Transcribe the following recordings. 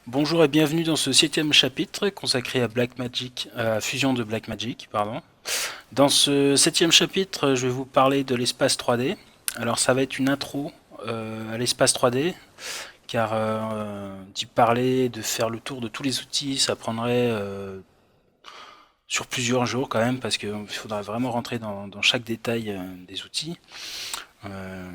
Bonjour et bienvenue dans ce septième chapitre consacré à Blackmagic, à Fusion de Blackmagic, pardon. Dans ce septième chapitre, je vais vous parler de l'espace 3D. Alors ça va être une intro à l'espace 3D, car d'y parler, de faire le tour de tous les outils, ça prendrait sur plusieurs jours quand même, parce qu'il faudra vraiment rentrer dans chaque détail des outils. Euh,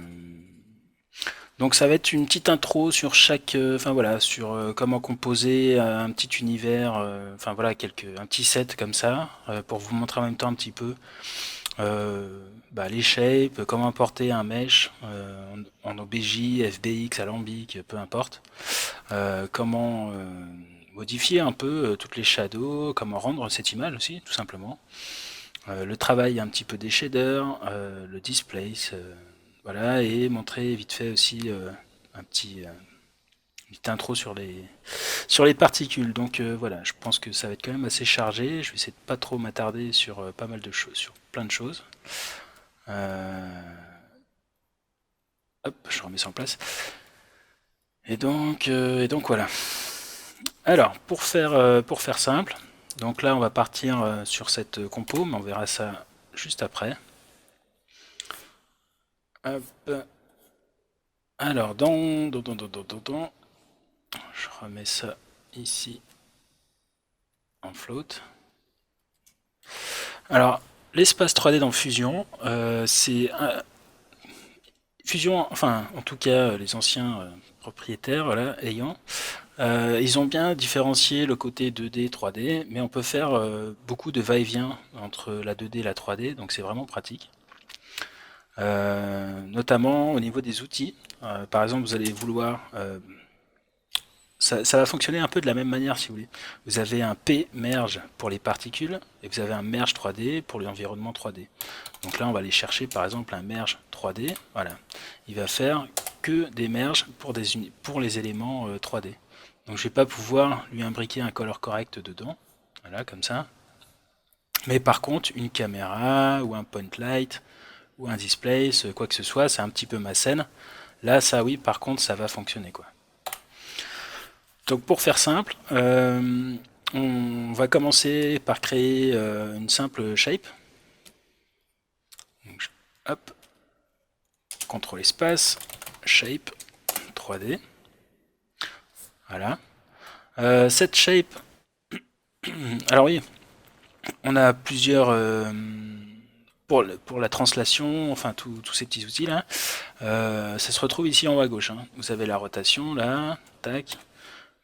Donc ça va être une petite intro sur chaque, enfin voilà, sur comment composer un petit univers, enfin voilà, un petit set comme ça, pour vous montrer en même temps un petit peu les shapes, comment importer un mesh en OBJ, FBX, Alembic, peu importe, comment modifier un peu toutes les shadows, comment rendre cette image aussi, tout simplement. Le travail un petit peu des shaders, le displace, voilà, et montrer vite fait aussi un petit, une petite intro sur les particules. Donc voilà, je pense que ça va être quand même assez chargé. Je vais essayer de pas trop m'attarder sur pas mal de choses, sur plein de choses. Euh, Hop, je remets ça en place. Et donc voilà. Alors, pour faire simple, donc là on va partir sur cette compo, mais on verra ça juste après. Hop. Alors, je remets ça ici en float. Alors, l'espace 3D dans Fusion, c'est Fusion, enfin, en tout cas, les anciens propriétaires, voilà, ayant, ils ont bien différencié le côté 2D, 3D, mais on peut faire beaucoup de va-et-vient entre la 2D et la 3D, donc c'est vraiment pratique. Notamment au niveau des outils. Par exemple, vous allez vouloir ça va fonctionner un peu de la même manière si vous voulez. Vous avez un P merge pour les particules et vous avez un merge 3D pour l'environnement 3D. Donc là, on va aller chercher par exemple un merge 3D. Voilà. Il va faire que des merges pour les éléments 3D. Donc je ne vais pas pouvoir lui imbriquer un color correct dedans. Voilà, comme ça. Mais par contre, une caméra ou un point light ou un display, quoi que ce soit, c'est un petit peu ma scène. Là, ça oui, par contre, ça va fonctionner quoi. Donc pour faire simple, on va commencer par créer une simple shape. Donc, hop, CTRL espace, shape 3D. Voilà. Cette shape, alors oui, on a plusieurs pour la translation, enfin tous ces petits outils là. Ça se retrouve ici en haut à gauche. Hein. Vous avez la rotation là, tac.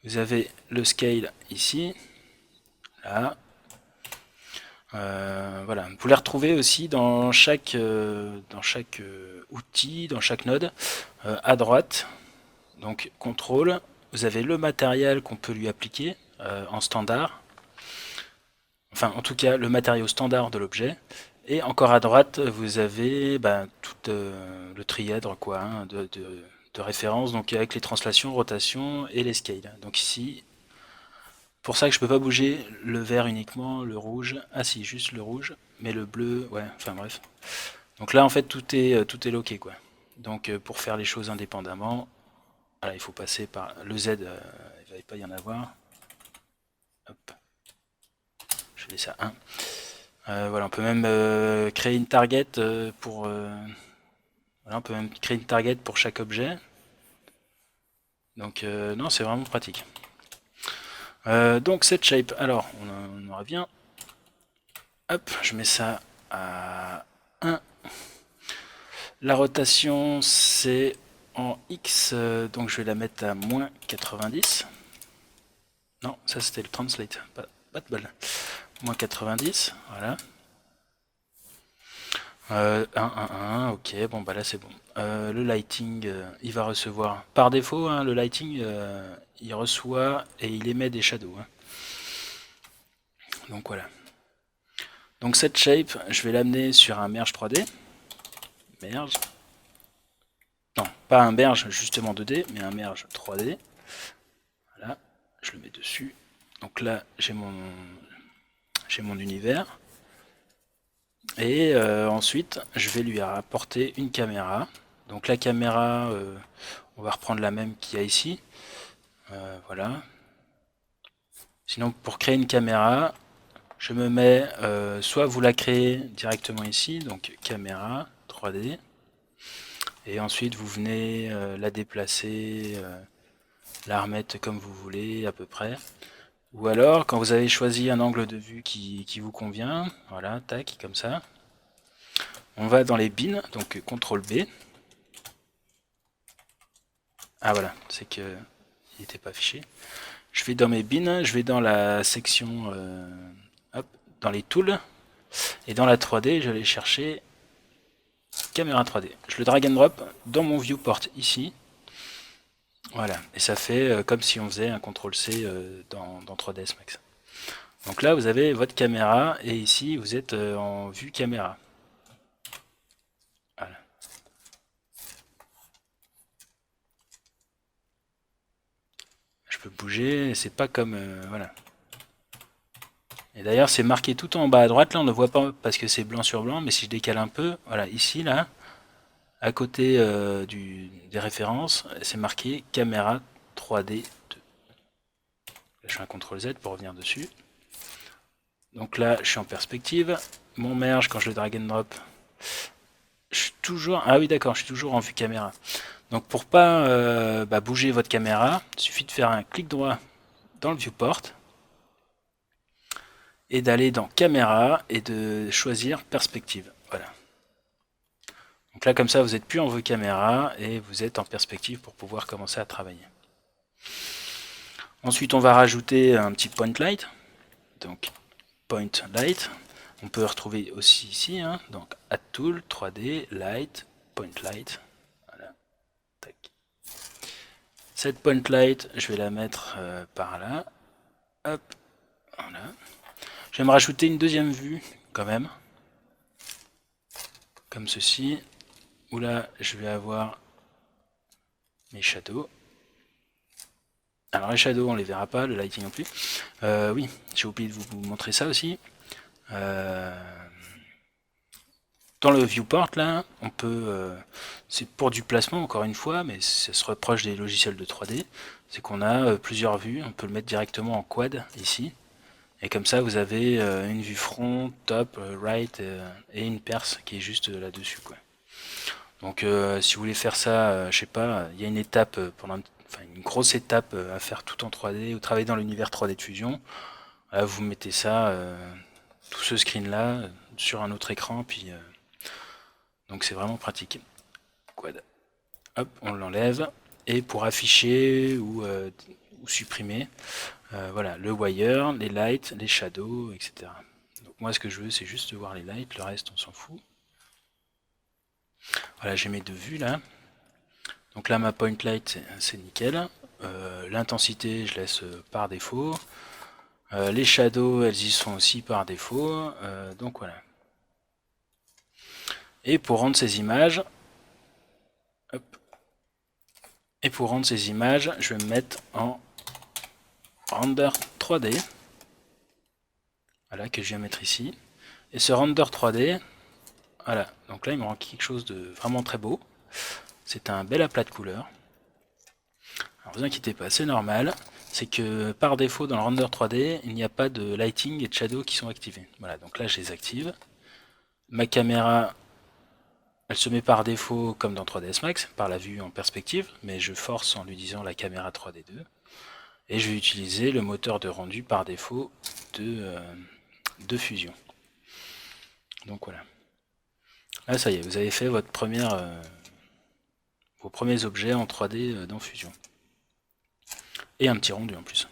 Vous avez le scale ici, là. Voilà. Vous les retrouvez aussi dans chaque outil, dans chaque node, à droite. Donc contrôle, vous avez le matériel qu'on peut lui appliquer en standard. Enfin, en tout cas, le matériau standard de l'objet. Et encore à droite, vous avez tout le trièdre quoi, hein, de référence, donc avec les translations, rotations et les scales. Donc ici, pour ça que je peux pas bouger le vert uniquement, le rouge. Ah si, juste le rouge, mais le bleu, ouais, enfin bref. Donc là, en fait, tout est loqué, quoi. Donc pour faire les choses indépendamment, voilà, il faut passer par le Z, il ne va pas y en avoir. Hop, je laisse à 1. Voilà, on peut même créer une target voilà, on peut même créer une target pour chaque objet. Donc non, c'est vraiment pratique. Donc cette shape, alors on en revient. Hop, je mets ça à 1. La rotation c'est en X, donc je vais la mettre à moins 90. Non, ça c'était le translate, pas de bol. Moins 90, voilà. 1, ok, bon bah là c'est bon. Le lighting, il va recevoir, par défaut, hein, le lighting, il reçoit et il émet des shadows. Hein. Donc voilà. Donc cette shape, je vais l'amener sur un merge 3D. Merge. Non, pas un merge justement 2D, mais un merge 3D. Voilà, je le mets dessus. Donc là, j'ai mon univers. Et ensuite, je vais lui apporter une caméra. Donc la caméra, on va reprendre la même qu'il y a ici. Voilà. Sinon, pour créer une caméra, je me mets, soit vous la créez directement ici, donc caméra 3D, et ensuite vous venez la déplacer, la remettre comme vous voulez à peu près. Ou alors, quand vous avez choisi un angle de vue qui vous convient, voilà, tac, comme ça, on va dans les bins, donc CTRL B. Ah voilà, c'est que il n'était pas affiché. Je vais dans mes bins, je vais dans la section, hop, dans les tools, et dans la 3D, je vais aller chercher caméra 3D. Je le drag and drop dans mon viewport ici. Voilà, et ça fait comme si on faisait un CTRL-C dans 3ds Max. Donc là, vous avez votre caméra, et ici, vous êtes en vue caméra. Voilà. Je peux bouger, c'est pas comme... voilà. Et d'ailleurs, c'est marqué tout en bas à droite, là on ne voit pas parce que c'est blanc sur blanc, mais si je décale un peu, voilà, ici, là, à côté des références, c'est marqué caméra 3D 2. Là, je fais un CTRL Z pour revenir dessus. Donc là, je suis en perspective. Mon merge, quand je le drag and drop, je suis toujours... Ah oui, d'accord, je suis toujours en vue caméra. Donc pour pas bouger votre caméra, il suffit de faire un clic droit dans le viewport et d'aller dans caméra et de choisir perspective. Voilà. Donc là, comme ça, vous n'êtes plus en vue caméra et vous êtes en perspective pour pouvoir commencer à travailler. Ensuite, on va rajouter un petit point light. Donc, point light. On peut retrouver aussi ici, hein, donc Add Tool, 3D, Light, Point Light. Voilà. Tac. Cette Point Light, je vais la mettre par là. Hop. Voilà. Je vais me rajouter une deuxième vue, quand même. Comme ceci. Où là, je vais avoir mes shadows. Alors les shadows, on les verra pas, le lighting non plus. Oui, j'ai oublié de vous montrer ça aussi. Dans le viewport, là, on peut... c'est pour du placement, encore une fois, mais ça se reproche des logiciels de 3D. C'est qu'on a plusieurs vues, on peut le mettre directement en quad, ici. Et comme ça, vous avez une vue front, top, right, et une perce qui est juste là-dessus, quoi. Donc si vous voulez faire ça, je sais pas, il y a une étape, enfin une grosse étape à faire tout en 3D, ou travailler dans l'univers 3D de Fusion. Là, vous mettez ça, tout ce screen là, sur un autre écran, puis donc c'est vraiment pratique. Quad. Hop, on l'enlève. Et pour afficher ou supprimer, voilà, le wire, les lights, les shadows, etc. Donc moi ce que je veux c'est juste voir les lights, le reste on s'en fout. Voilà, j'ai mes deux vues là. Donc là ma point light c'est nickel. L'intensité je laisse par défaut. Les shadows elles y sont aussi par défaut. Donc voilà. Et pour rendre ces images, hop, et pour rendre ces images, je vais me mettre en render 3D. Voilà, que je viens mettre ici. Et ce render 3D, voilà, donc là il me rend quelque chose de vraiment très beau. C'est un bel aplat de couleurs. Alors vous inquiétez pas, c'est normal. C'est que par défaut dans le render 3D, il n'y a pas de lighting et de shadow qui sont activés. Voilà, donc là je les active. Ma caméra, elle se met par défaut comme dans 3ds Max, par la vue en perspective, mais je force en lui disant la caméra 3D2. Et je vais utiliser le moteur de rendu par défaut de Fusion. Donc voilà. Là ça y est, vous avez fait votre vos premiers objets en 3D dans Fusion. Et un petit rendu en plus.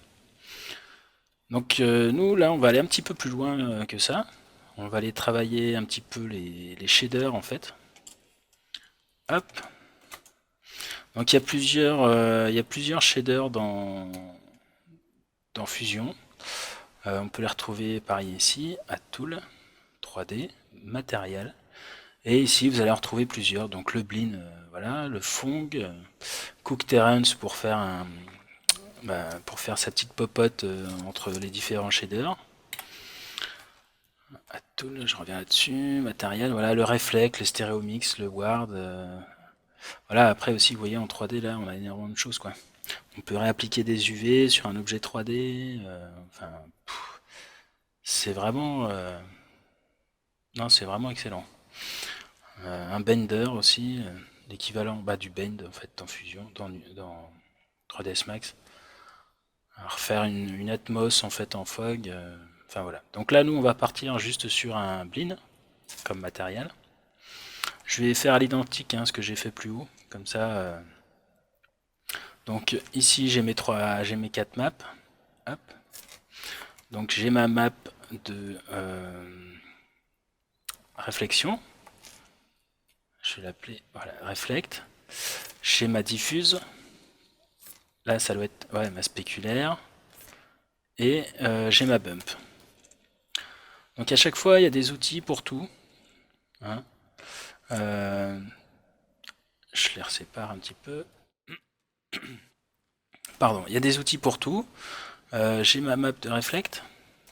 Donc nous là on va aller un petit peu plus loin que ça. On va aller travailler un petit peu les shaders en fait. Hop. Donc il y a plusieurs shaders dans Fusion. On peut les retrouver pareil ici, à Tool, 3D, Matériel. Et ici vous allez en retrouver plusieurs. Donc le Blin, voilà, le Fong, Cook Terrence pour faire pour faire sa petite popote entre les différents shaders. À Tool, je reviens là-dessus, Matériel, voilà, le Reflect, le Stéréomix, le Ward. Voilà, après aussi, vous voyez, en 3D, là, on a énormément de choses, quoi. On peut réappliquer des UV sur un objet 3D. Enfin, c'est vraiment, non, c'est vraiment excellent. Un Bender aussi, l'équivalent du Bend en fait en Fusion, dans 3ds Max. Alors, refaire une Atmos en fait en fog. Enfin voilà. Donc là, nous, on va partir juste sur un Blin comme matériel. Je vais faire à l'identique ce que j'ai fait plus haut, comme ça. Donc ici, j'ai mes 4 maps. Hop. Donc j'ai ma map de réflexion. Je vais l'appeler voilà, Reflect. J'ai ma diffuse. Là, ça doit être ma spéculaire. Et j'ai ma bump. Donc à chaque fois, il y a des outils pour tout. Hein. Je les resépare un petit peu. Pardon, il y a des outils pour tout. J'ai ma map de Reflect.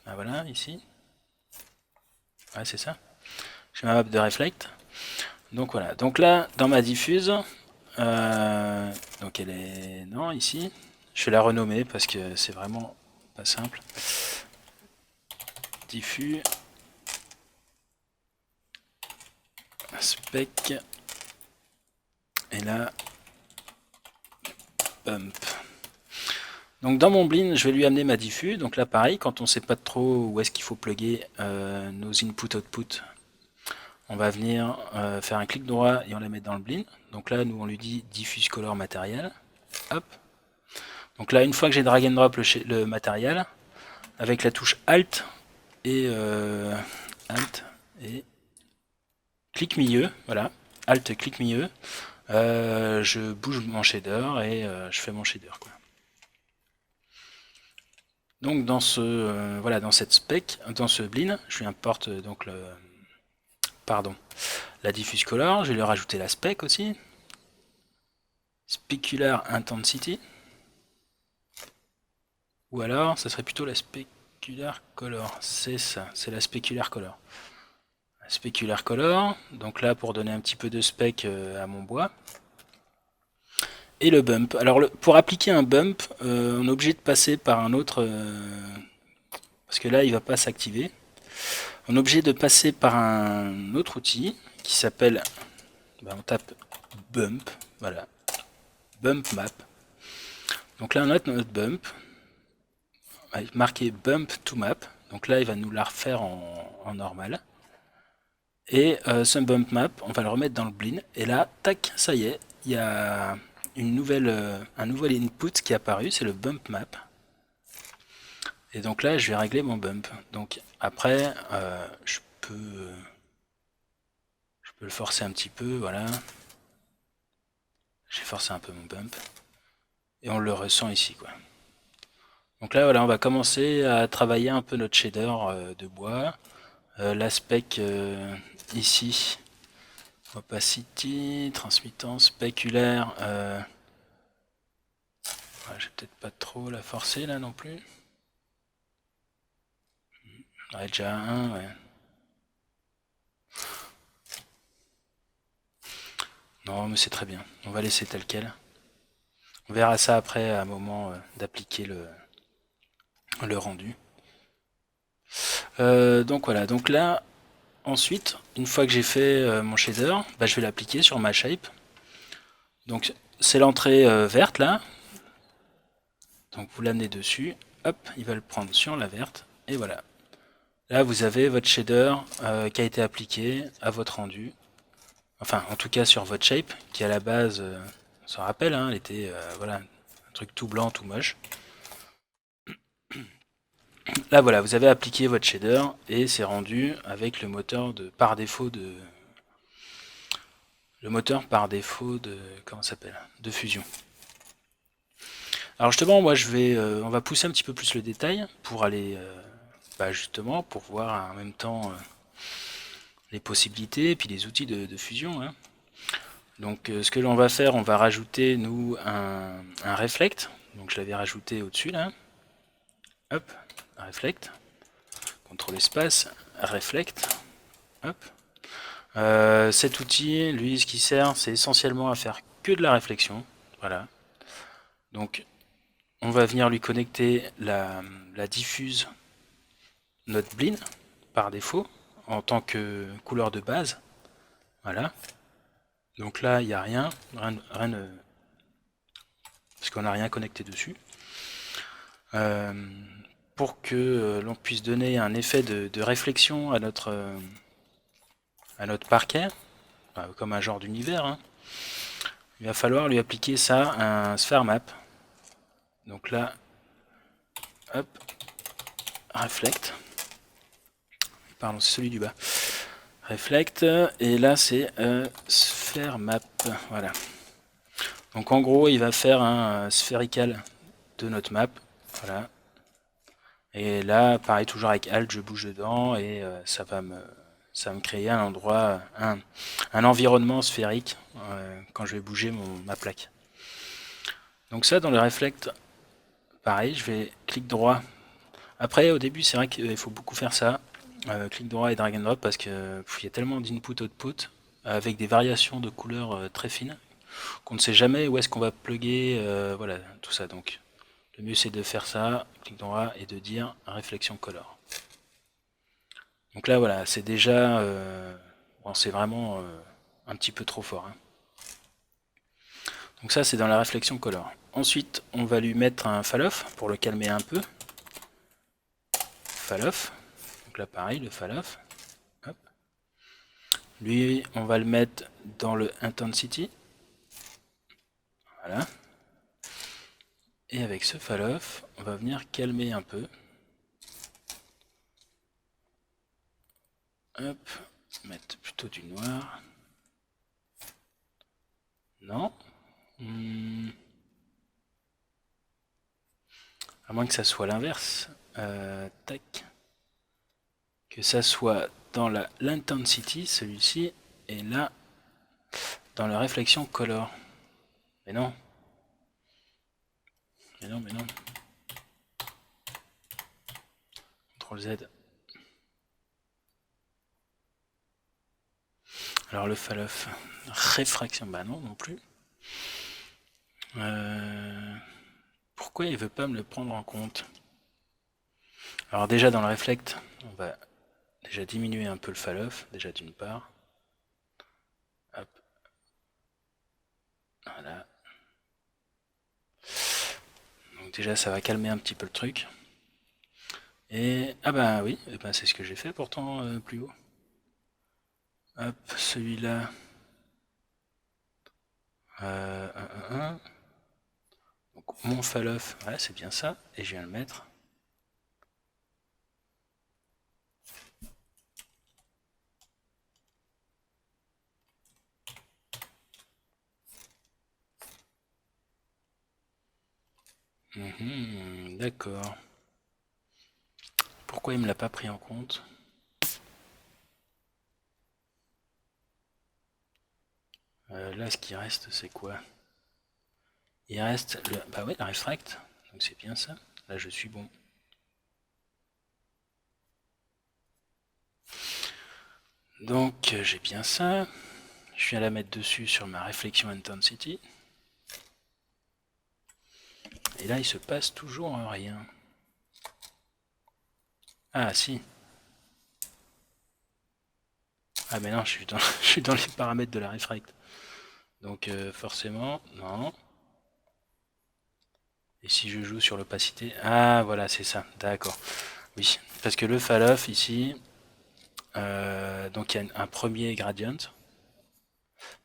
Ah, voilà, ici. Ouais, c'est ça. J'ai ma map de Reflect. Donc voilà. Donc là, dans ma diffuse, donc elle est... Non, ici. Je vais la renommer parce que c'est vraiment pas simple. Diffus. Spec. Et là, bump. Donc dans mon blin, je vais lui amener ma diffus. Donc là, pareil, quand on ne sait pas trop où est-ce qu'il faut plugger nos input-output, on va venir faire un clic droit et on la met dans le blin. Donc là, nous, on lui dit diffuse color matériel. Hop. Donc là, une fois que j'ai drag and drop le matériel, avec la touche Alt et clic milieu, voilà, Alt clic milieu, je bouge mon shader et je fais mon shader, quoi. Donc dans dans cette spec, dans ce blin, je lui importe donc la diffuse color, je vais lui rajouter la spec aussi, specular intensity, ou alors ça serait plutôt la specular color, c'est ça, c'est la specular color. La specular color, donc là pour donner un petit peu de spec à mon bois. Et le bump. Alors pour appliquer un bump, on est obligé de passer par un autre, parce que là il va pas s'activer. On est obligé de passer par un autre outil qui s'appelle, on tape bump, voilà, bump map. Donc là on a notre bump, marqué bump to map. Donc là il va nous la refaire en normal. Et ce bump map, on va le remettre dans le blin. Et là, tac, ça y est, il y a un nouvel input qui est apparu, c'est le bump map. Et donc là, je vais régler mon bump. Donc après, je peux le forcer un petit peu, voilà. J'ai forcé un peu mon bump. Et on le ressent ici, quoi. Donc là, voilà, on va commencer à travailler un peu notre shader de bois. L'aspect ici, opacity, transmittance, spéculaire. Ouais, j'ai peut-être pas trop la forcer là non plus. Ouais, déjà un, ouais. Non, mais c'est très bien. On va laisser tel quel. On verra ça après à un moment d'appliquer le rendu. Donc voilà, donc là, ensuite, une fois que j'ai fait mon shader, je vais l'appliquer sur ma shape. Donc c'est l'entrée verte là. Donc vous l'amenez dessus, hop, il va le prendre sur la verte, et voilà. Là vous avez votre shader qui a été appliqué à votre rendu. Enfin, en tout cas sur votre shape, qui à la base, on s'en rappelle, elle était voilà, un truc tout blanc, tout moche. Là voilà, vous avez appliqué votre shader et c'est rendu avec le moteur par défaut de comment ça s'appelle, de Fusion. Alors justement, moi on va pousser un petit peu plus le détail pour aller justement pour voir en même temps les possibilités et puis les outils de Fusion. Donc ce que l'on va faire, on va rajouter nous un reflect. Donc je l'avais rajouté au-dessus là. Hop, reflect. CTRL espace, reflect. Hop. Cet outil, lui, ce qui sert, c'est essentiellement à faire que de la réflexion. Voilà. Donc on va venir lui connecter la diffuse NodeBlin par défaut en tant que couleur de base. Voilà. Donc là, il n'y a rien parce qu'on n'a rien connecté dessus. Pour que l'on puisse donner un effet de réflexion à notre parquet, comme un genre d'univers, hein, il va falloir lui appliquer ça un sphere map. Donc là, hop, reflect. Pardon, c'est celui du bas. Reflect, et là c'est sphere map. Voilà. Donc en gros, il va faire un sphérical de notre map. Voilà. Et là, pareil, toujours avec Alt, je bouge dedans et ça va me créer un endroit, un environnement sphérique quand je vais bouger ma plaque. Donc ça, dans le reflect, pareil, je vais clic droit. Après, au début, c'est vrai qu'il faut beaucoup faire ça. Clic droit et drag and drop parce que y a tellement d'input-output avec des variations de couleurs très fines qu'on ne sait jamais où est-ce qu'on va plugger, voilà, tout ça. Donc, le mieux c'est de faire ça, clic droit, et de dire réflexion color. Donc là, voilà, c'est déjà, bon, c'est vraiment un petit peu trop fort, hein. Donc ça, c'est dans la réflexion color. Ensuite, on va lui mettre un fall-off pour le calmer un peu. Fall-off. Donc là, pareil, le fall-off. Lui, on va le mettre dans le intensity. Voilà. Et avec ce fall-off, on va venir calmer un peu. Hop, mettre plutôt du noir. Non. À moins que ça soit l'inverse. Tac. Que ça soit dans l'intensity, celui-ci, et là, dans la réflexion color. Mais non. Mais non, mais non. CTRL Z. Alors le fall-off. Réfraction, bah non, non plus. Pourquoi il veut pas me le prendre en compte? Alors déjà dans le reflect, on va déjà diminuer un peu le fall-off, déjà d'une part. Hop. Voilà. Donc déjà ça va calmer un petit peu le truc. Et ah bah oui, c'est ce que j'ai fait pourtant plus haut. Hop, celui-là. Donc mon fall-off, voilà, c'est bien ça, et je viens le mettre. D'accord. Pourquoi il me l'a pas pris en compte? Là, ce qui reste, c'est quoi? Il reste le... Bah ouais, la refract. Donc c'est bien ça. Là, je suis bon. Donc j'ai bien ça. Je viens la mettre dessus sur ma réflexion intensity. Et là, il se passe toujours rien. Ah si. Ah mais non, je suis dans les paramètres de la refract. Donc forcément, non. Et si je joue sur l'opacité... Ah voilà, c'est ça, d'accord. Oui, parce que le fall-off ici, donc il y a un premier gradient,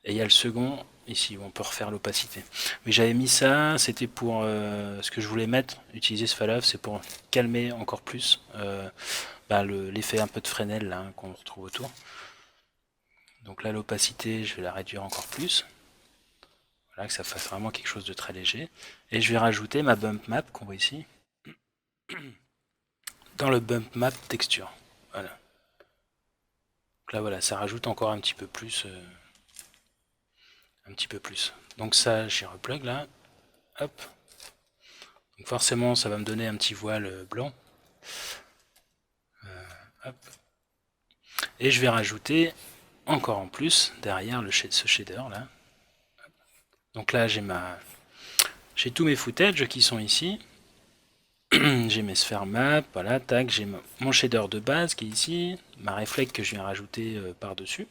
et il y a le second ici où on peut refaire l'opacité. Mais j'avais mis ça, c'était pour ce que je voulais mettre, utiliser ce fall-off, c'est pour calmer encore plus l'effet un peu de Fresnel là, qu'on retrouve autour. Donc là l'opacité, je vais la réduire encore plus. Voilà, que ça fasse vraiment quelque chose de très léger. Et je vais rajouter ma bump map qu'on voit ici dans le bump map texture. Voilà. Donc là voilà, ça rajoute encore un petit peu plus. Donc ça, j'y replug là. Hop. Donc forcément, ça va me donner un petit voile blanc. Hop. Et je vais rajouter encore en plus derrière ce shader là. Donc là, j'ai tous mes footages qui sont ici. j'ai mes sphères map, voilà, tac, j'ai mon shader de base qui est ici, ma reflect que je viens rajouter par-dessus.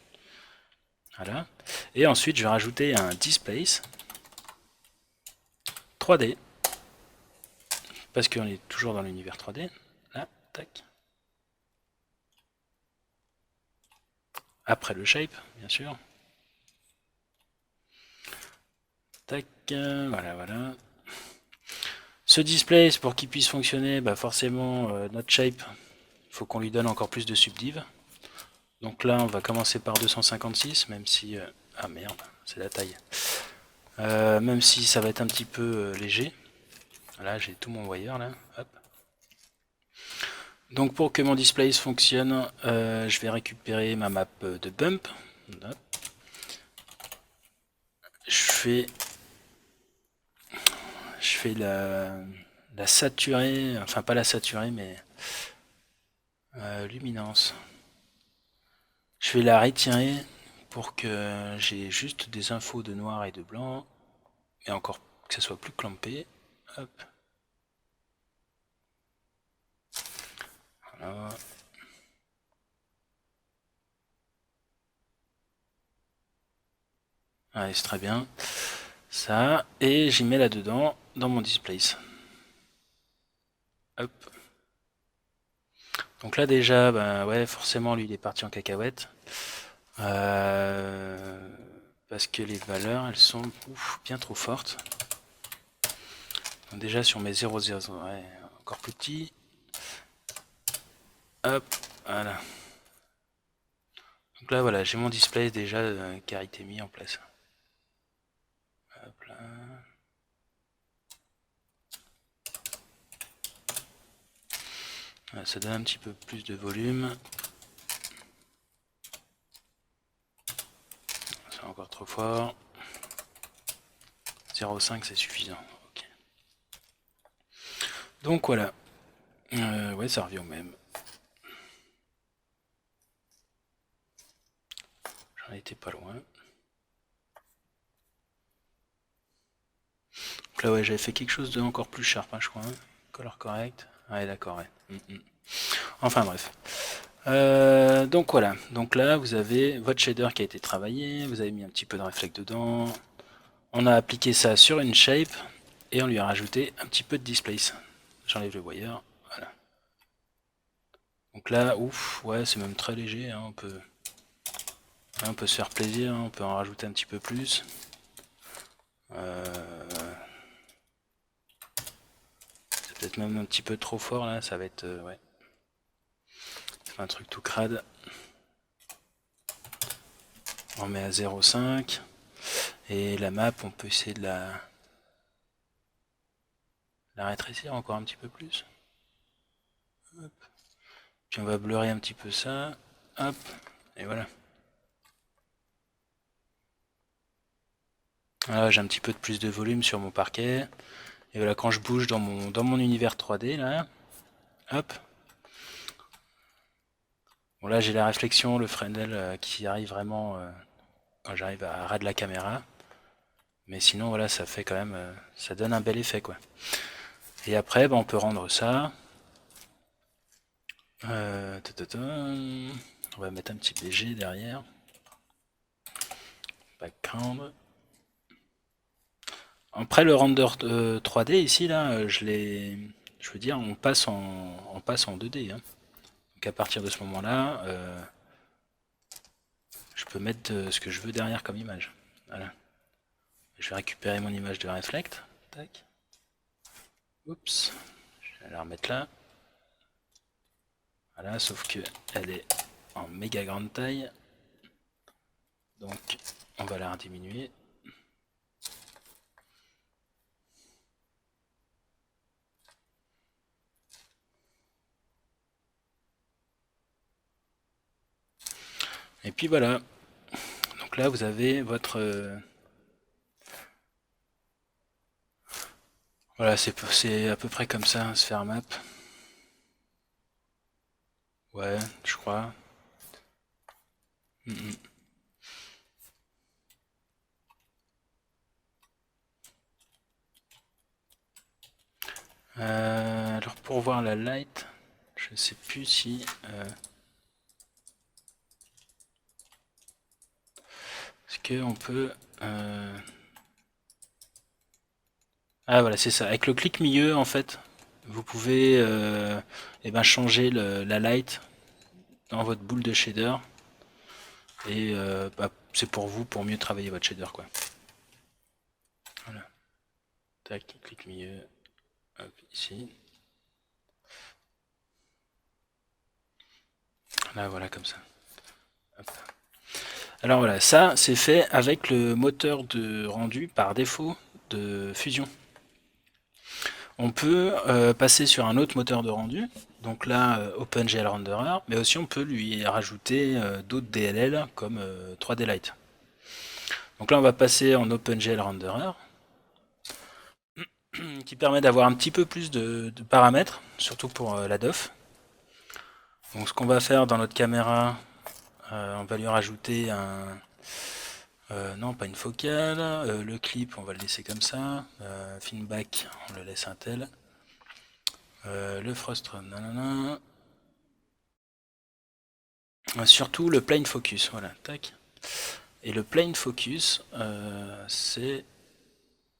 Voilà. Et ensuite, je vais rajouter un displace 3D. Parce qu'on est toujours dans l'univers 3D. Là, tac. Après le shape, bien sûr. Tac, voilà, voilà. Ce displace, pour qu'il puisse fonctionner, bah forcément, notre shape, il faut qu'on lui donne encore plus de subdiv. Donc là, on va commencer par 256, même si... ah merde, c'est la taille. Même si ça va être un petit peu léger. Là, j'ai tout mon wire, là. Hop. Donc pour que mon displace fonctionne, je vais récupérer ma map de bump. Hop. Je fais la saturer, enfin pas la saturer, mais luminance. Je vais la retirer pour que j'ai juste des infos de noir et de blanc, et encore que ça soit plus clampé. Hop. Voilà. Ouais, c'est très bien. Ça, et j'y mets là-dedans, dans mon displace. Hop. Donc là déjà, bah ouais, forcément lui il est parti en cacahuète. Parce que les valeurs elles sont bien trop fortes. Donc déjà sur mes 0,0, ouais, encore plus petit. Hop, voilà. Donc là voilà, j'ai mon display déjà qui a été mis en place. Hop là. Voilà, ça donne un petit peu plus de volume. C'est encore trop fort. 0,5 c'est suffisant. Okay. Donc voilà. Ouais, ça revient au même. J'en étais pas loin. Donc là ouais, j'avais fait quelque chose de encore plus sharp, hein, je crois. Hein. Color correct. Ouais, d'accord, ouais. Enfin bref. Donc voilà, donc là vous avez votre shader qui a été travaillé, vous avez mis un petit peu de reflect dedans, on a appliqué ça sur une shape et on lui a rajouté un petit peu de displace. J'enlève le wire, voilà. Donc là, ouf, ouais c'est même très léger, hein, on peut se faire plaisir, hein, on peut en rajouter un petit peu plus. C'est peut-être même un petit peu trop fort là, ça va être... ouais. C'est un truc tout crade. On met à 0,5. Et la map, on peut essayer de la rétrécir encore un petit peu plus. Hop. Puis on va blurrer un petit peu ça. Hop. Et voilà. Voilà, j'ai un petit peu de plus de volume sur mon parquet. Et voilà, quand je bouge dans mon univers 3D, là, hop. Bon là j'ai la réflexion, le Fresnel qui arrive vraiment quand j'arrive à ras de la caméra. Mais sinon voilà, ça fait quand même, ça donne un bel effet quoi. Et après, on peut rendre ça. On va mettre un petit BG derrière. Background. Après le render 3D ici là, je veux dire, on passe en 2D. Hein. Donc à partir de ce moment-là, je peux mettre ce que je veux derrière comme image. Voilà. Je vais récupérer mon image de reflect. Tac. Oups. Je vais la remettre là. Voilà, sauf que elle est en méga grande taille. Donc on va la diminuer. Et puis voilà. Donc là vous avez votre... voilà, c'est à peu près comme ça, sphere map. Ouais, je crois. Alors pour voir la light, je ne sais plus si... est-ce qu'on peut... Ah voilà, c'est ça. Avec le clic milieu, en fait, vous pouvez changer la light dans votre boule de shader. Et c'est pour vous, pour mieux travailler votre shader, quoi. Voilà. Tac, clic milieu. Hop, ici. Là, voilà, comme ça. Hop. Alors voilà, ça, c'est fait avec le moteur de rendu par défaut de Fusion. On peut passer sur un autre moteur de rendu, donc là OpenGL Renderer, mais aussi on peut lui rajouter d'autres DLL comme 3D Lite. Donc là on va passer en OpenGL Renderer, qui permet d'avoir un petit peu plus de paramètres, surtout pour la DOF. Donc ce qu'on va faire dans notre caméra, on va lui rajouter un... non, pas une focale. Le clip, on va le laisser comme ça. Feedback, on le laisse un tel. Le frustre, nanana. Surtout le plane focus, voilà, tac. Et le plane focus, c'est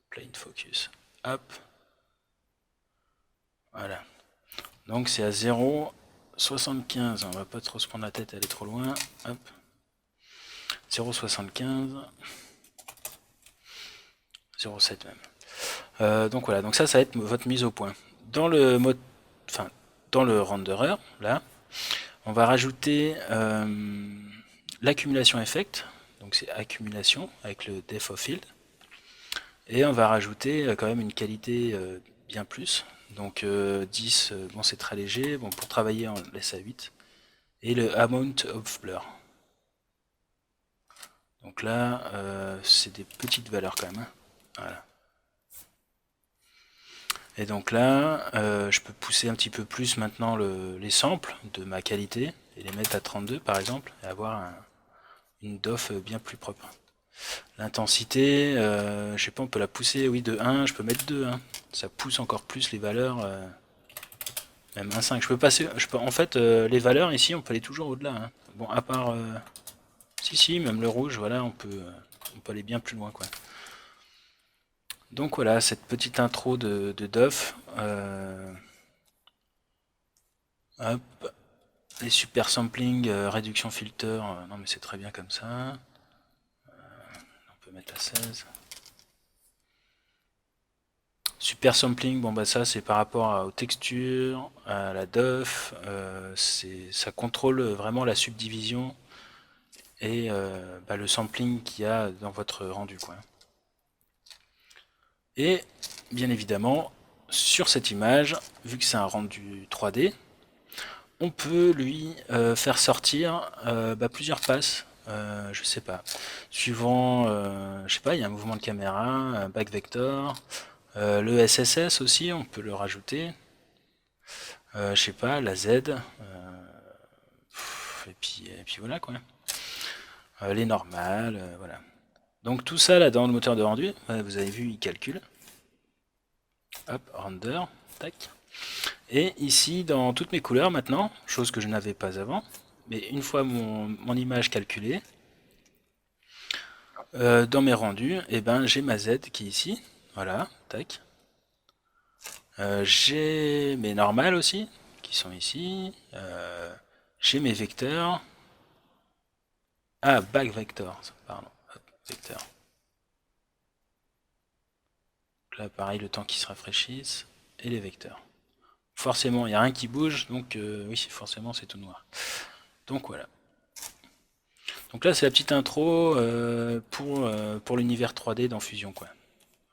plane focus. Hop. Voilà. Donc c'est à 0,75. On va pas trop se prendre la tête, elle est trop loin. Hop. 0,75. 0,7 même. Donc voilà, donc ça va être votre mise au point. Dans le mode, enfin, dans le renderer, là, on va rajouter l'accumulation effect. Donc c'est accumulation avec le depth of field. Et on va rajouter quand même une qualité bien plus. Donc 10, bon c'est très léger. Bon pour travailler on laisse à 8. Et le amount of blur. Donc là c'est des petites valeurs quand même. Hein. Voilà. Et donc là je peux pousser un petit peu plus maintenant les samples de ma qualité et les mettre à 32 par exemple et avoir une DOF bien plus propre. L'intensité, je sais pas, on peut la pousser, oui, de 1, je peux mettre 2, hein. Ça pousse encore plus les valeurs, même 1,5. Je peux passer, en fait, les valeurs ici, on peut aller toujours au-delà. Hein. Bon, à part, si, même le rouge, voilà, on peut aller bien plus loin, quoi. Donc voilà, cette petite intro de DOF. Hop, les super sampling, réduction filter, non mais c'est très bien comme ça. On peut mettre à 16. Super sampling, bon bah ça c'est par rapport aux textures, à la DOF, ça contrôle vraiment la subdivision et le sampling qu'il y a dans votre rendu, quoi. Et bien évidemment, sur cette image, vu que c'est un rendu 3D, on peut lui faire sortir plusieurs passes, je sais pas, suivant, je sais pas, il y a un mouvement de caméra, un back vector, le SSS aussi, on peut le rajouter. Je sais pas, la Z. Et puis voilà quoi. Les normales, voilà. Donc tout ça là dans le moteur de rendu, vous avez vu, il calcule. Hop, render, tac. Et ici, dans toutes mes couleurs maintenant, chose que je n'avais pas avant, mais une fois mon image calculée, dans mes rendus, et ben j'ai ma Z qui est ici, voilà, tac. J'ai mes normales aussi, qui sont ici. J'ai mes vecteurs. Ah, back vector, pardon. Hop, vecteur. Donc là, pareil, le temps qui se rafraîchisse. Et les vecteurs. Forcément, il n'y a rien qui bouge, donc oui, forcément, c'est tout noir. Donc voilà. Donc là, c'est la petite intro pour l'univers 3D dans Fusion, quoi.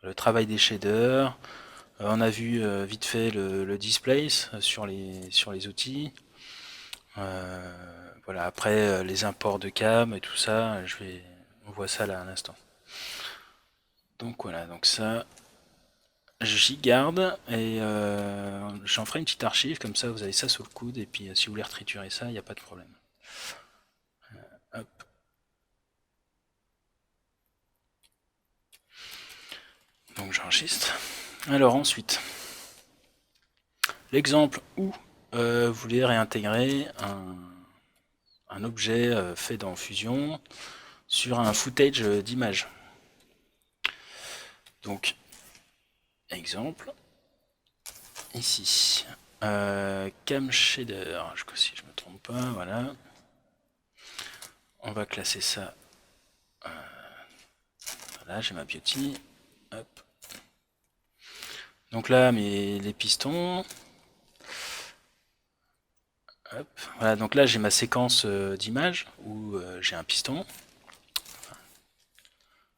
Le travail des shaders. On a vu vite fait le displace sur les outils. Voilà, après les imports de cam et tout ça, on voit ça là à l'instant. Donc voilà, donc ça, j'y garde et j'en ferai une petite archive, comme ça vous avez ça sous le coude, et puis si vous voulez retriturer ça, il n'y a pas de problème. Hop. Donc j'enregistre. Alors ensuite, l'exemple où vous voulez réintégrer un objet fait dans Fusion sur un footage d'image. Donc, exemple, ici, cam shader, si je me trompe pas, voilà. On va classer ça. Voilà, j'ai ma beauty. Hop. Donc là, les pistons. Hop. Voilà, donc là j'ai ma séquence d'images où j'ai un piston.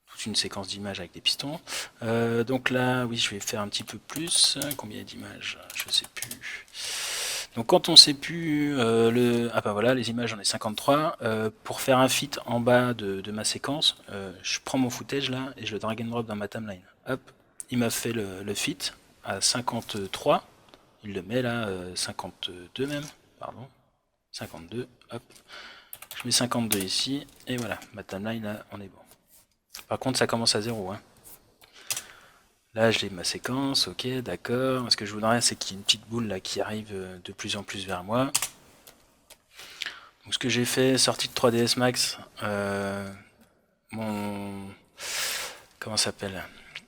Toute une séquence d'images avec des pistons. Donc là, oui, je vais faire un petit peu plus. Combien d'images? Je sais plus. Donc quand on sait plus ah ben voilà, les images, j'en ai 53. Pour faire un fit en bas de ma séquence, je prends mon footage là et je le drag and drop dans ma timeline. Hop, il m'a fait le fit à 53. Il le met là, 52 même, pardon. 52, hop. Je mets 52 ici, et voilà, ma timeline là, on est bon. Par contre, ça commence à 0. Hein. Là, j'ai ma séquence, ok, d'accord. Ce que je voudrais, c'est qu'il y ait une petite boule là qui arrive de plus en plus vers moi. Donc, ce que j'ai fait, sortie de 3ds Max, comment ça s'appelle?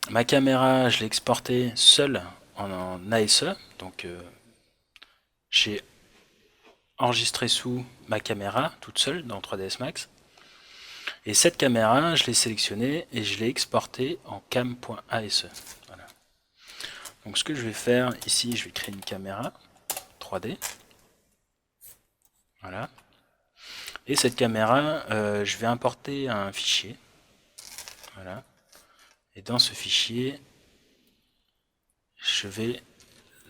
Ma caméra, je l'ai exportée seule en ASE. Donc, j'ai enregistré sous ma caméra, toute seule, dans 3ds Max. Et cette caméra, je l'ai sélectionnée et je l'ai exportée en cam.ase. Voilà. Donc ce que je vais faire ici, je vais créer une caméra 3D. Voilà. Et cette caméra, je vais importer un fichier. Voilà. Et dans ce fichier, je vais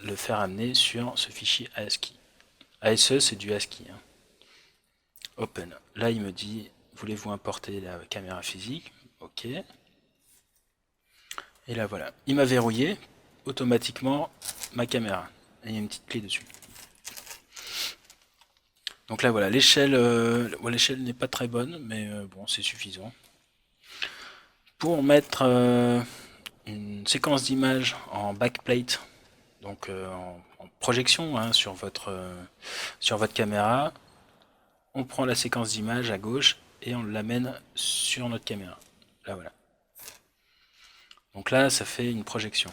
le faire amener sur ce fichier ASCII. ASE, c'est du ASCII. Hein. Open. Là, il me dit, voulez-vous importer la caméra physique? Ok. Et là, voilà. Il m'a verrouillé automatiquement ma caméra. Et il y a une petite clé dessus. Donc là, voilà, l'échelle n'est pas très bonne, mais bon, c'est suffisant. Pour mettre une séquence d'images en backplate, donc en projection hein, sur votre caméra, on prend la séquence d'image à gauche et on l'amène sur notre caméra. Là, voilà. Donc là, ça fait une projection.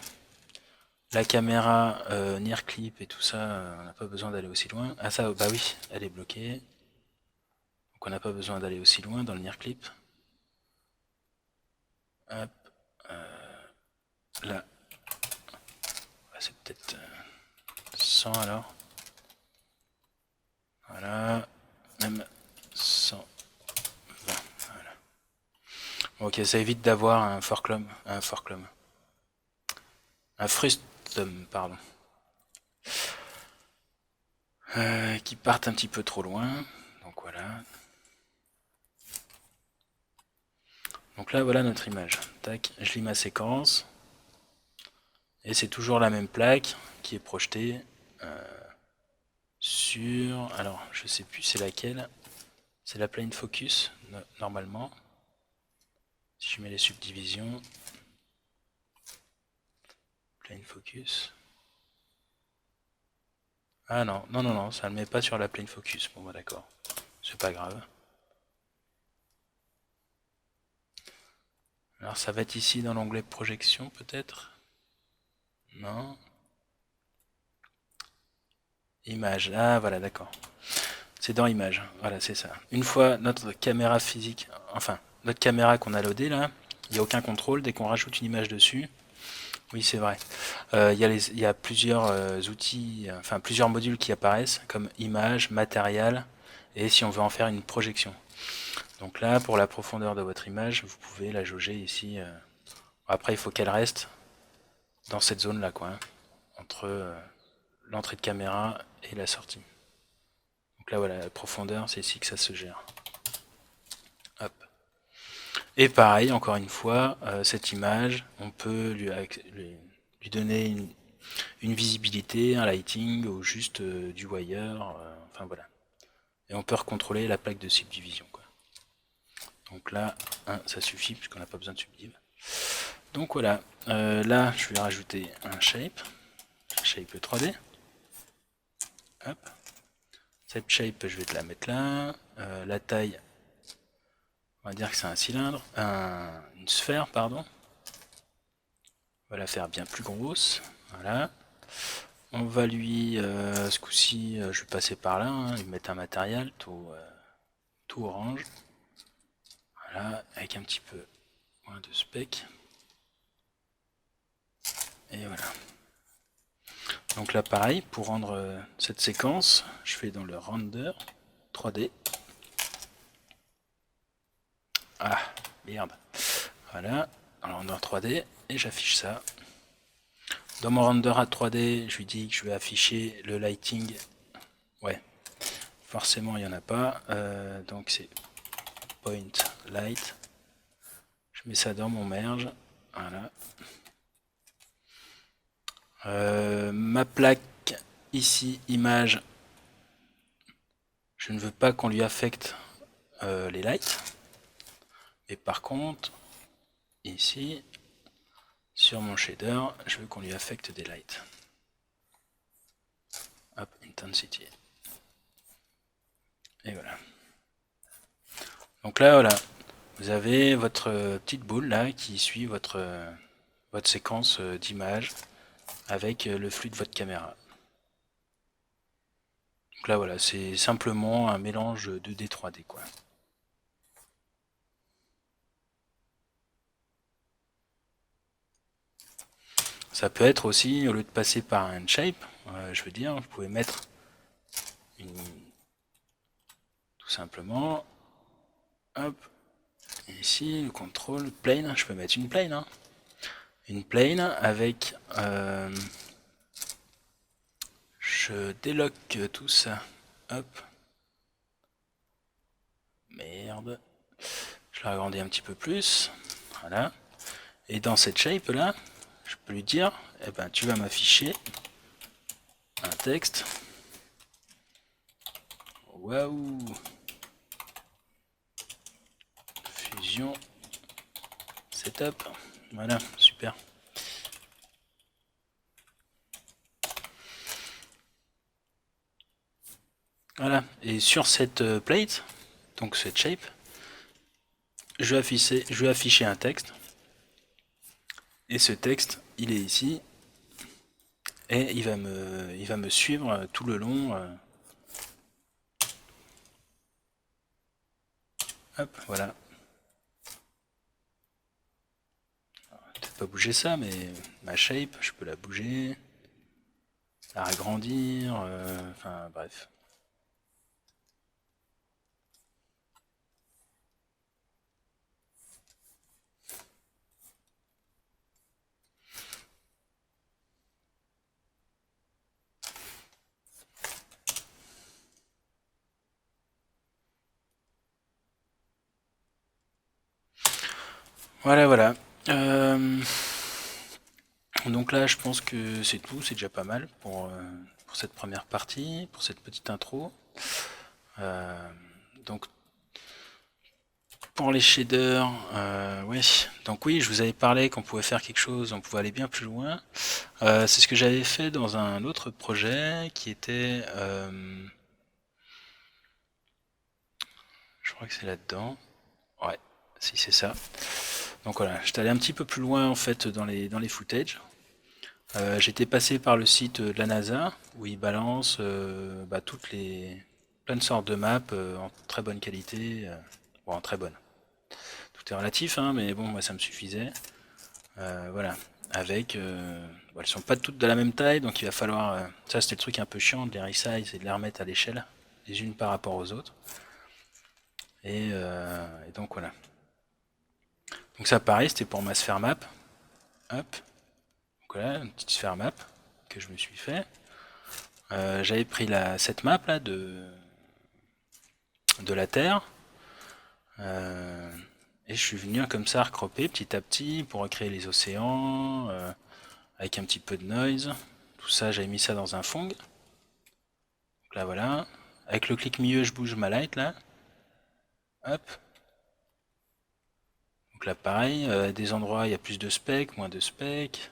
La caméra near clip et tout ça, on n'a pas besoin d'aller aussi loin. Ah ça, bah oui, elle est bloquée. Donc on n'a pas besoin d'aller aussi loin dans le near clip. Hop, là, c'est peut-être 100 alors. Voilà, même 120. Voilà. Bon, ok, ça évite d'avoir un forklum, un frustum, pardon, qui partent un petit peu trop loin. Donc voilà. Donc là, voilà notre image. Tac, je lis ma séquence. Et c'est toujours la même plaque qui est projetée sur... Alors, je sais plus c'est laquelle. C'est la plane focus, normalement. Si je mets les subdivisions. Plane focus. Ah non, non, non, non, ça ne le met pas sur la plane focus. Bon, bah d'accord. C'est pas grave. Alors, ça va être ici dans l'onglet projection, peut-être? Non. Image. Ah, voilà, d'accord. C'est dans image. Voilà, c'est ça. Une fois notre caméra physique, enfin, notre caméra qu'on a loadée là, il n'y a aucun contrôle. Dès qu'on rajoute une image dessus, oui, c'est vrai. Il y a plusieurs outils, enfin plusieurs modules qui apparaissent, comme image, matériel, et si on veut en faire une projection. Donc là, pour la profondeur de votre image, vous pouvez la jauger ici. Après, il faut qu'elle reste dans cette zone-là, quoi, hein, entre l'entrée de caméra et la sortie. Donc là, voilà, la profondeur, c'est ici que ça se gère. Hop. Et pareil, encore une fois, cette image, on peut lui donner une visibilité, un lighting ou juste du wire, enfin voilà. Et on peut recontrôler la plaque de subdivision. Quoi. Donc là, ça suffit puisqu'on n'a pas besoin de subdiv. Donc voilà, là je vais rajouter un shape 3D. Hop. Cette shape, je vais te la mettre là. La taille, on va dire que c'est un cylindre, une sphère, pardon. On va la faire bien plus grosse. Voilà. On va lui, ce coup-ci, je vais passer par là, hein, lui mettre un matériel tout orange. Voilà, avec un petit peu moins de spec. Et voilà. Donc là, pareil, pour rendre cette séquence, je fais dans le render 3D. Ah, merde. Voilà, dans le render 3D, et j'affiche ça. Dans mon render à 3D, je lui dis que je vais afficher le lighting. Ouais, forcément, il n'y en a pas. Donc c'est point light. Je mets ça dans mon merge. Voilà. Ma plaque ici, image, je ne veux pas qu'on lui affecte les lights. Mais par contre, ici, sur mon shader, je veux qu'on lui affecte des lights. Hop, intensity. Et voilà. Donc là, voilà, vous avez votre petite boule là qui suit votre séquence d'images avec le flux de votre caméra. Donc là, voilà, c'est simplement un mélange 2D, 3D, quoi. Ça peut être aussi, au lieu de passer par un shape, je veux dire, vous pouvez mettre tout simplement, hop, ici, le contrôle, plane, je peux mettre une plane, hein. Une plane avec, je déloque tout ça, hop, merde, je l'agrandis un petit peu plus, voilà, et dans cette shape là, je peux lui dire, eh ben, tu vas m'afficher un texte. Waouh! Fusion setup. Voilà, super. Voilà, et sur cette plate, donc cette shape, je vais afficher un texte. Et ce texte, il est ici. Et il va me suivre tout le long. Hop, voilà. Peut-être pas bouger ça, mais ma shape, je peux la bouger, la agrandir, enfin bref. Voilà, voilà. Donc là, je pense que c'est tout, c'est déjà pas mal pour cette première partie, pour cette petite intro. Donc pour les shaders, oui. Donc oui, je vous avais parlé qu'on pouvait faire quelque chose, on pouvait aller bien plus loin. C'est ce que j'avais fait dans un autre projet qui était, je crois que c'est là-dedans. Ouais, si c'est ça. Donc voilà, j'étais allé un petit peu plus loin en fait dans les footages. J'étais passé par le site de la NASA où ils balancent toutes les plein de sortes de maps en très bonne qualité, bon en très bonne. Tout est relatif, hein, mais bon moi ça me suffisait. Voilà, avec bon, elles sont pas toutes de la même taille, donc il va falloir. Ça c'était le truc un peu chiant de les resize et de les remettre à l'échelle, les unes par rapport aux autres. Et donc voilà. Donc ça pareil, c'était pour ma sphère map. Hop. Donc voilà, une petite sphère map que je me suis fait. J'avais pris cette map là de la Terre. Et je suis venu comme ça recropper petit à petit pour recréer les océans, avec un petit peu de noise. Tout ça, j'avais mis ça dans un Fong. Donc là voilà. Avec le clic milieu, je bouge ma light là. Hop. Donc là pareil, des endroits il y a plus de specs, moins de specs.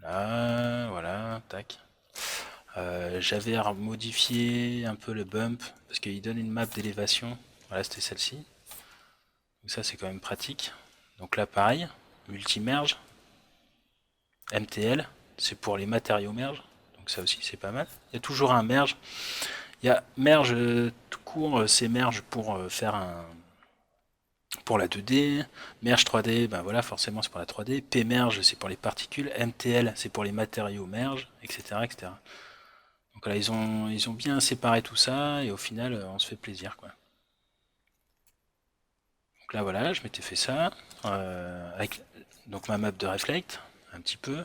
Là, voilà, tac. J'avais modifié un peu le bump parce qu'il donne une map d'élévation. Voilà, c'était celle-ci. Donc ça, c'est quand même pratique. Donc là, pareil, multi-merge, MTL, c'est pour les matériaux merge. Donc ça aussi, c'est pas mal. Il y a toujours un merge. Il y a merge tout court, c'est merge pour faire un pour la 2D, merge 3D, ben voilà, forcément c'est pour la 3D, P-merge c'est pour les particules, MTL c'est pour les matériaux merge, etc., etc. Donc là ils ont bien séparé tout ça et au final on se fait plaisir quoi. Donc là voilà, je m'étais fait ça avec donc ma map de reflect un petit peu.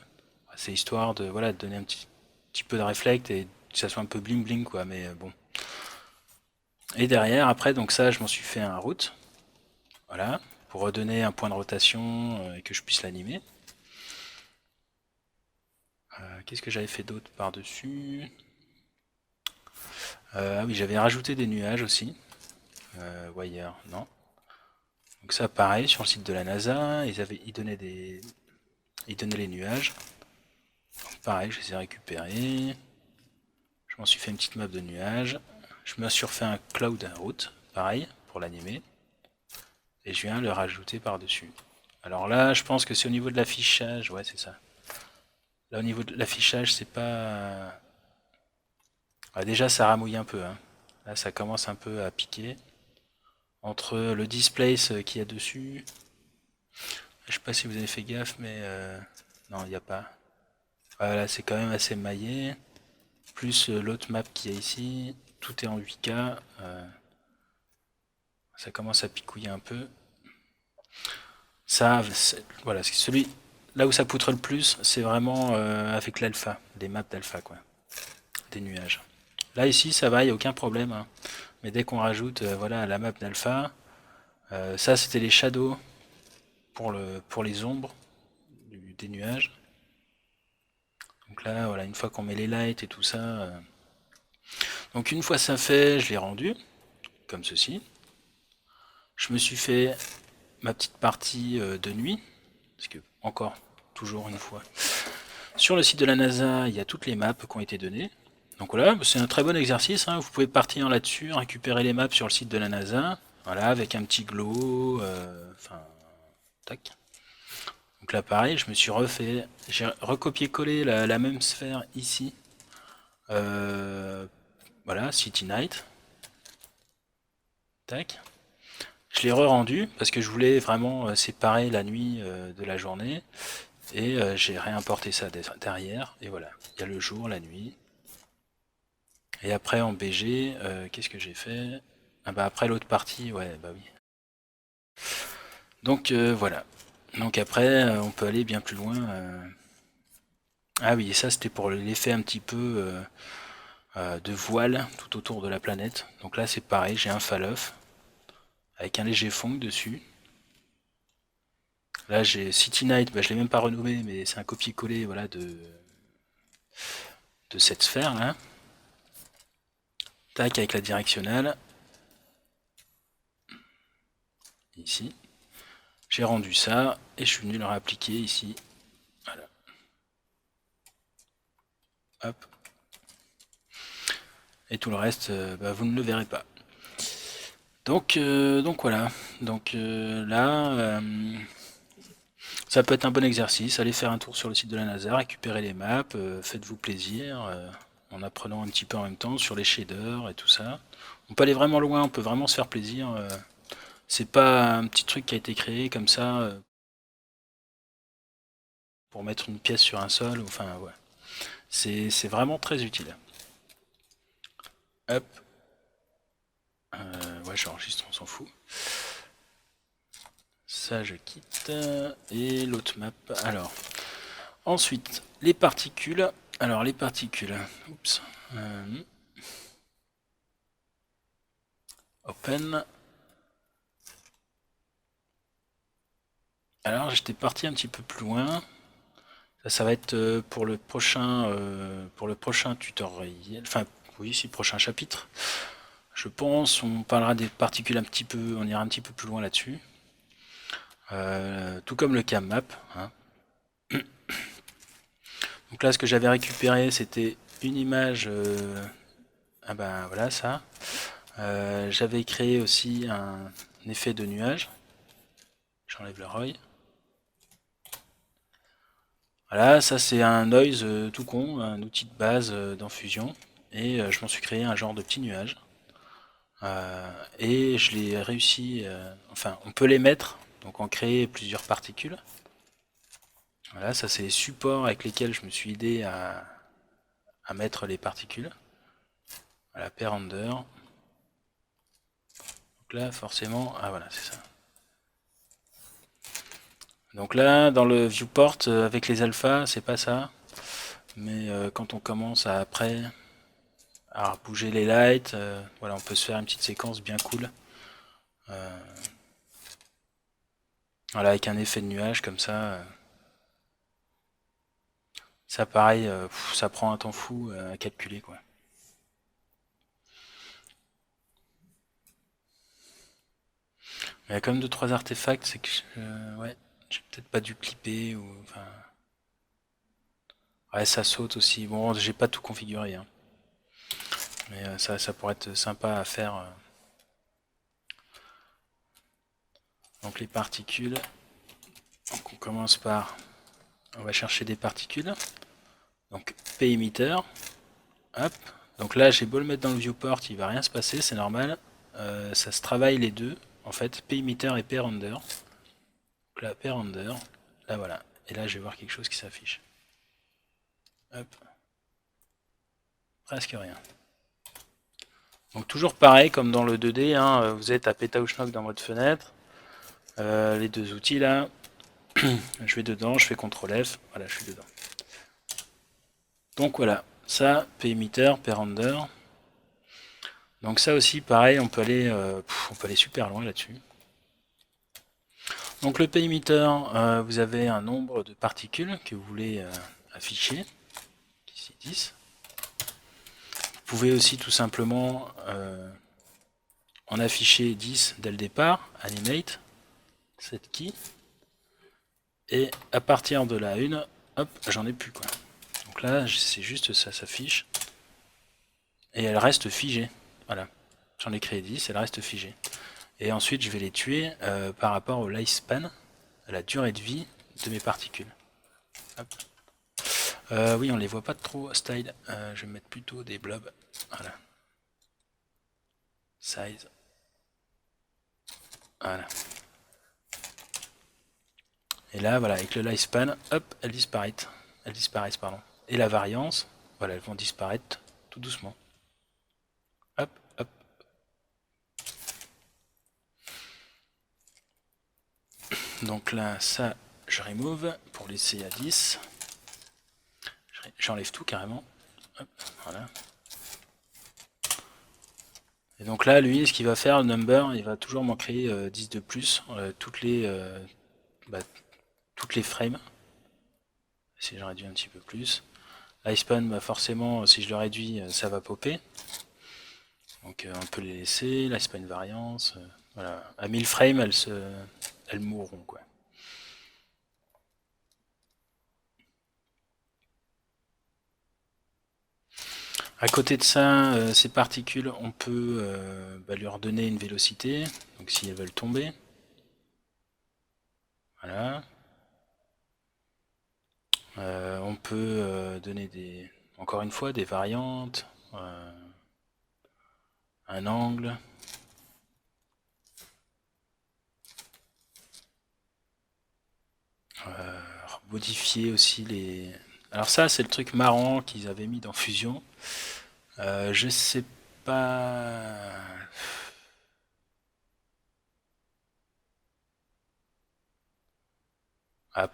C'est histoire de voilà de donner un petit peu de reflect et que ça soit un peu bling bling quoi, mais bon. Et derrière après donc ça je m'en suis fait un route, voilà, pour redonner un point de rotation et que je puisse l'animer. Qu'est-ce que j'avais fait d'autre par-dessus? Ah oui, j'avais rajouté des nuages aussi. Wire, non. Donc ça, pareil, sur le site de la NASA, ils donnaient les nuages. Donc pareil, je les ai récupérés. Je m'en suis fait une petite map de nuages. Je me suis refait un cloud route, pareil, pour l'animer. Et je viens le rajouter par-dessus. Alors là, je pense que c'est au niveau de l'affichage. Ouais, c'est ça. Là, au niveau de l'affichage, c'est pas... Ah, déjà, ça ramouille un peu, hein. Là, ça commence un peu à piquer. Entre le displace qu'il y a dessus, je sais pas si vous avez fait gaffe, mais non, il n'y a pas. Voilà, c'est quand même assez maillé. Plus l'autre map qu'il y a ici, tout est en 8K. Ça commence à picouiller un peu. Ça, voilà, celui là où ça poutre le plus, c'est vraiment avec l'alpha, des maps d'alpha, quoi, des nuages. Là ici, ça va, il n'y a aucun problème, hein. Mais dès qu'on rajoute, voilà, la map d'alpha, ça c'était les shadows pour les ombres des nuages. Donc là, voilà, une fois qu'on met les lights et tout ça. Donc une fois ça fait, je l'ai rendu, comme ceci. Je me suis fait ma petite partie de nuit, parce que, encore, toujours une fois. Sur le site de la NASA, il y a toutes les maps qui ont été données. Donc voilà, c'est un très bon exercice, hein. Vous pouvez partir là-dessus, récupérer les maps sur le site de la NASA. Voilà, avec un petit glow. Enfin, tac. Donc là, pareil, je me suis refait. J'ai recopié-collé la même sphère ici. Voilà, City Night. Tac. Je l'ai re-rendu parce que je voulais vraiment séparer la nuit de la journée. Et j'ai réimporté ça derrière. Et voilà, il y a le jour, la nuit. Et après en BG, qu'est-ce que j'ai fait? Ah bah après l'autre partie, ouais, bah oui. Donc voilà. Donc après, on peut aller bien plus loin. Ah oui, et ça c'était pour l'effet un petit peu de voile tout autour de la planète. Donc là c'est pareil, j'ai un fall-off avec un léger fond dessus. Là j'ai City Night, bah, je l'ai même pas renommé, mais c'est un copier-coller voilà, de cette sphère là. Tac avec la directionnelle. Ici. J'ai rendu ça et je suis venu le réappliquer ici. Voilà. Hop. Et tout le reste, bah, vous ne le verrez pas. Donc voilà. Donc là, ça peut être un bon exercice. Allez faire un tour sur le site de la NASA, récupérez les maps, faites-vous plaisir en apprenant un petit peu en même temps sur les shaders et tout ça. On peut aller vraiment loin, on peut vraiment se faire plaisir. C'est pas un petit truc qui a été créé comme ça pour mettre une pièce sur un sol. Enfin, ouais. C'est vraiment très utile. Hop. Ouais, j'enregistre, on s'en fout. Ça, je quitte. Et l'autre map. Alors, ensuite, les particules. Alors, les particules. Oups. Open. Alors, j'étais parti un petit peu plus loin. Ça va être pour le prochain tutoriel. Enfin, oui, c'est le prochain chapitre. Je pense, on parlera des particules un petit peu, on ira un petit peu plus loin là-dessus. Tout comme le cam map, hein. Donc là, ce que j'avais récupéré, c'était une image. Ah ben voilà ça. J'avais créé aussi un effet de nuage. J'enlève le ROI. Voilà, ça c'est un noise tout con, un outil de base dans Fusion. Et je m'en suis créé un genre de petit nuage. Et je l'ai réussi, enfin on peut les mettre, donc en créer plusieurs particules. Voilà, ça c'est les supports avec lesquels je me suis aidé à mettre les particules. Voilà, pair render. Donc là forcément, ah voilà c'est ça. Donc là dans le viewport avec les alphas c'est pas ça, mais quand on commence à après à bouger les lights, voilà on peut se faire une petite séquence bien cool. Voilà avec un effet de nuage comme ça. Ça pareil, ça prend un temps fou à calculer quoi. Mais il y a quand même 2-3 artefacts, c'est que ouais, j'ai peut-être pas dû clipper ou enfin. Ouais, ça saute aussi. Bon, j'ai pas tout configuré, hein. Mais ça pourrait être sympa à faire. Donc les particules. Donc on commence par, on va chercher des particules. Donc P-emitter. Hop. Donc là, j'ai beau le mettre dans le viewport, il va rien se passer, c'est normal. Ça se travaille les deux, en fait, P-emitter et P-render. Donc là, P-render. Là, voilà. Et là, je vais voir quelque chose qui s'affiche. Hop. Presque rien. Donc toujours pareil, comme dans le 2D, hein, vous êtes à Petauschnock dans votre fenêtre. Les deux outils là. Je vais dedans, je fais CTRL F. Voilà, je suis dedans. Donc voilà, ça, P-emitter, P-render. Donc ça aussi, pareil, on peut aller super loin là-dessus. Donc le P-emitter, vous avez un nombre de particules que vous voulez afficher. Ici 10. Vous pouvez aussi tout simplement en afficher 10 dès le départ, animate, set key. Et à partir de la 1, hop, j'en ai plus quoi. Donc là, c'est juste ça s'affiche. Et elle reste figée. Voilà. J'en ai créé 10, elle reste figée. Et ensuite, je vais les tuer par rapport au lifespan, à la durée de vie de mes particules. Hop. Oui, on les voit pas trop style. Je vais mettre plutôt des blobs. Voilà. Size. Voilà. Et là, voilà, avec le lifespan, hop, elles disparaissent. Elles disparaissent, pardon. Et la variance, voilà, elles vont disparaître tout doucement. Hop, hop. Donc là, ça, je remove pour laisser à 10. J'enlève tout carrément. Hop, voilà. Et donc là, lui, ce qu'il va faire, le number, il va toujours m'en créer 10 de plus toutes les frames. Si je réduis un petit peu plus. Lifespan, bah forcément, si je le réduis, ça va popper. Donc on peut les laisser. Lifespan variance. Voilà. À 1000 frames, elles mourront quoi. À côté de ça, ces particules, on peut leur donner une vélocité, donc si elles veulent tomber. Voilà. On peut donner encore une fois des variantes, un angle. Modifier aussi les... Alors ça, c'est le truc marrant qu'ils avaient mis dans Fusion. Je sais pas...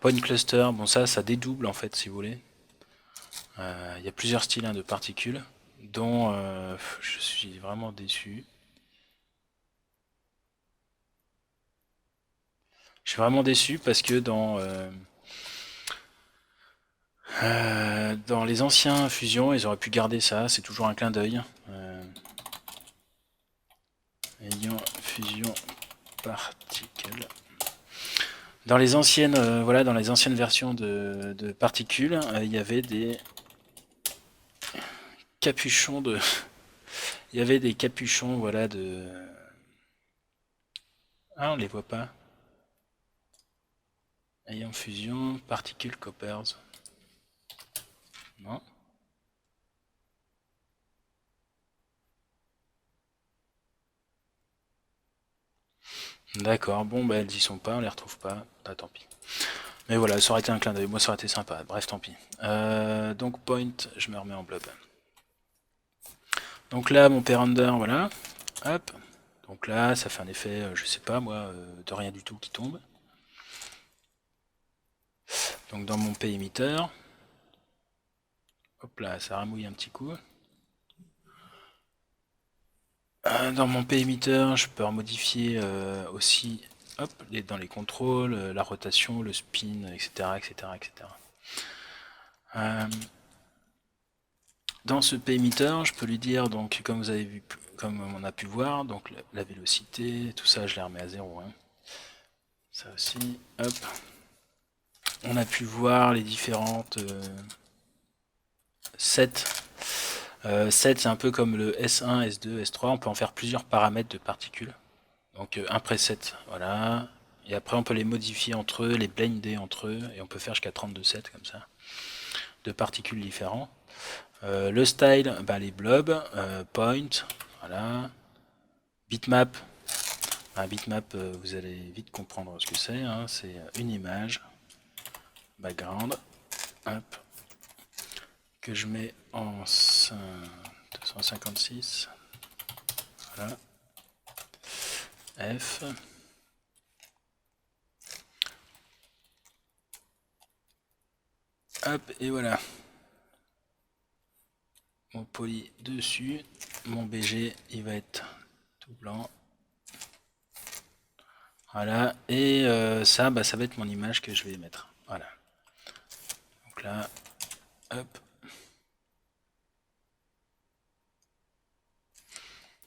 Point cluster, bon ça dédouble en fait si vous voulez. Il y a plusieurs styles de particules, dont je suis vraiment déçu. Je suis vraiment déçu parce que dans les anciens fusions, ils auraient pu garder ça, c'est toujours un clin d'œil. Ayant fusion particle. Dans les anciennes, voilà, dans les anciennes versions de particules, il y avait des capuchons de... Il y avait des capuchons, voilà, de... Ah, on les voit pas. Ion fusion, particules coppers. Non. D'accord, bon, bah elles y sont pas, on les retrouve pas. Ah, tant pis. Mais voilà, ça aurait été un clin d'œil, moi ça aurait été sympa. Bref, tant pis. Donc point, je me remets en blob. Donc là, mon perander, voilà. Hop. Donc là, ça fait un effet, je sais pas moi, de rien du tout qui tombe. Donc dans mon P émetteur, hop là, ça ramouille un petit coup. Dans mon P émetteur, je peux remodifier aussi, hop, dans les contrôles, la rotation, le spin, etc., etc., etc. Dans ce P émetteur, je peux lui dire, donc comme vous avez vu, comme on a pu voir, donc la vélocité, tout ça, je les remets à 0. Hein. Ça aussi, hop. On a pu voir les différentes sets. 7, c'est un peu comme le S1, S2, S3. On peut en faire plusieurs paramètres de particules. Donc un preset, voilà. Et après, on peut les modifier entre eux, les blender entre eux. Et on peut faire jusqu'à 32 sets comme ça, de particules différents. Le style, bah, les blobs, point, voilà. Bitmap. Un bitmap, vous allez vite comprendre ce que c'est. Hein. C'est une image, background, hop, que je mets en 256. Voilà. F. Hop, et voilà. Mon poly dessus. Mon BG, il va être tout blanc. Voilà. Et ça, bah, ça va être mon image que je vais mettre. Voilà. Donc là, hop.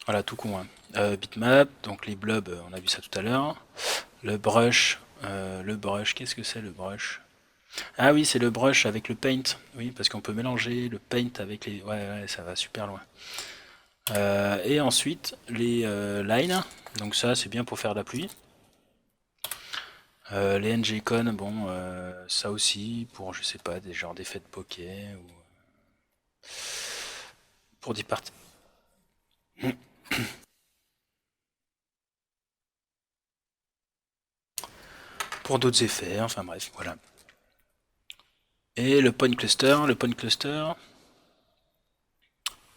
Voilà, tout con. Hein. Bitmap, donc les blobs, on a vu ça tout à l'heure. Le brush, qu'est-ce que c'est le brush? Ah oui, c'est le brush avec le paint. Oui, parce qu'on peut mélanger le paint avec les... Ouais, ouais, ça va super loin. Et ensuite, les lines. Donc ça, c'est bien pour faire de la pluie. Les ngcon, bon, ça aussi, pour, je sais pas, des genres d'effets de bokeh, ou pour des parties... Pour d'autres effets, enfin bref, voilà. Et le point cluster,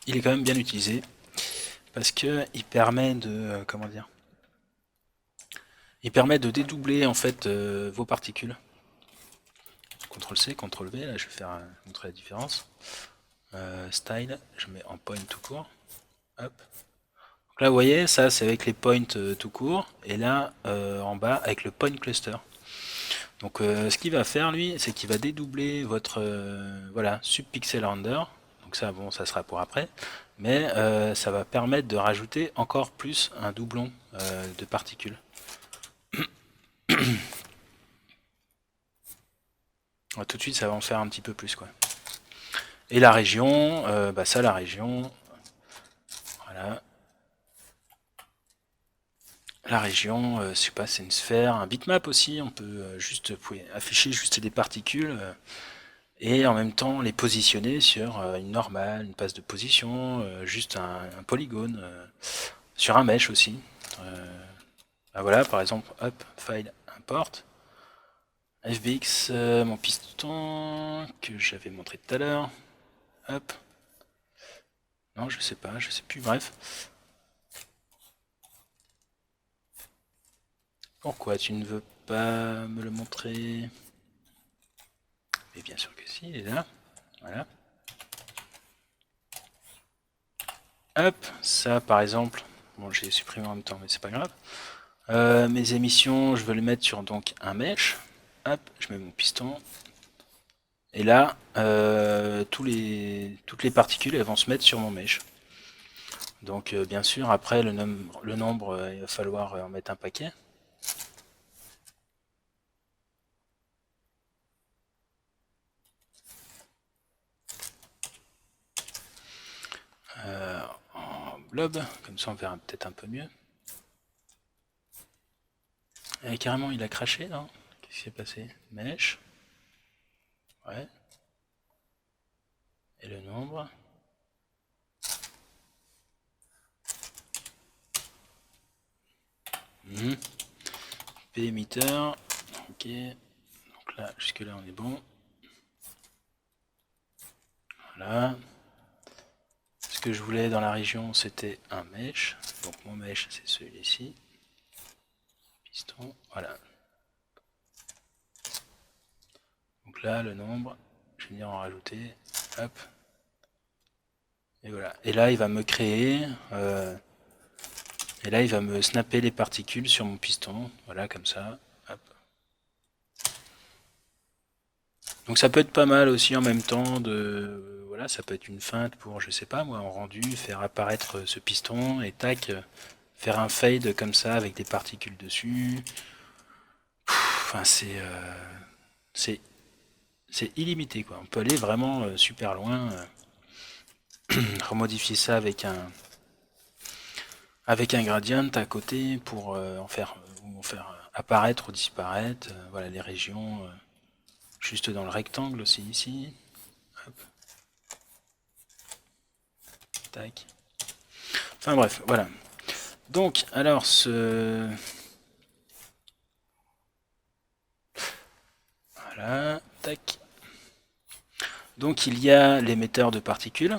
il est quand même bien utilisé, parce que il permet de... comment dire? Il permet de dédoubler, en fait, vos particules. CTRL-C, CTRL-V, là je vais faire montrer la différence. Style, je mets en point tout court. Hop. Donc là vous voyez, ça c'est avec les points tout court, et là en bas avec le point cluster. Donc ce qu'il va faire lui, c'est qu'il va dédoubler votre voilà, subpixel render. Donc ça bon, ça sera pour après, mais ça va permettre de rajouter encore plus un doublon de particules. Alors, tout de suite ça va en faire un petit peu plus quoi. Et la région, bah ça la région, voilà. La région, je sais pas, c'est une sphère, un bitmap aussi, on peut juste, vous pouvez afficher juste des particules et en même temps les positionner sur une normale, une passe de position, juste un polygone, sur un mesh aussi. Bah voilà, par exemple, hop, file, import, fbx, mon piston que j'avais montré tout à l'heure, hop, non je sais pas, je sais plus, bref. Pourquoi tu ne veux pas me le montrer? Mais bien sûr que si, il est là. Voilà. Hop, ça par exemple, bon j'ai supprimé en même temps mais c'est pas grave. Mes émissions, je veux les mettre sur donc un mesh. Hop, je mets mon piston. Et là, toutes les particules elles vont se mettre sur mon mesh. Donc bien sûr après le nombre il va falloir en mettre un paquet. globe, comme ça on verra peut-être un peu mieux. Et carrément il a craché, non? Qu'est-ce qui s'est passé? Mèche. Ouais. Et le nombre. P émetteur. Ok. Donc là, jusque là on est bon. Voilà. Ce que je voulais dans la région, c'était un mesh. Donc mon mesh, c'est celui-ci. Piston, voilà. Donc là, le nombre, je vais venir en rajouter. Hop. Et voilà. Et là, il va me créer. Et là, il va me snapper les particules sur mon piston. Voilà, comme ça. Hop. Donc ça peut être pas mal aussi en même temps de. Voilà, ça peut être une feinte pour, je sais pas moi, en rendu, faire apparaître ce piston et tac, faire un fade comme ça avec des particules dessus. Enfin, c'est illimité quoi. On peut aller vraiment super loin. Remodifier ça avec un gradient à côté pour en faire apparaître ou disparaître. Voilà les régions juste dans le rectangle aussi ici. Hop. Tac. Enfin bref, voilà. Donc alors voilà, tac. Donc il y a l'émetteur de particules.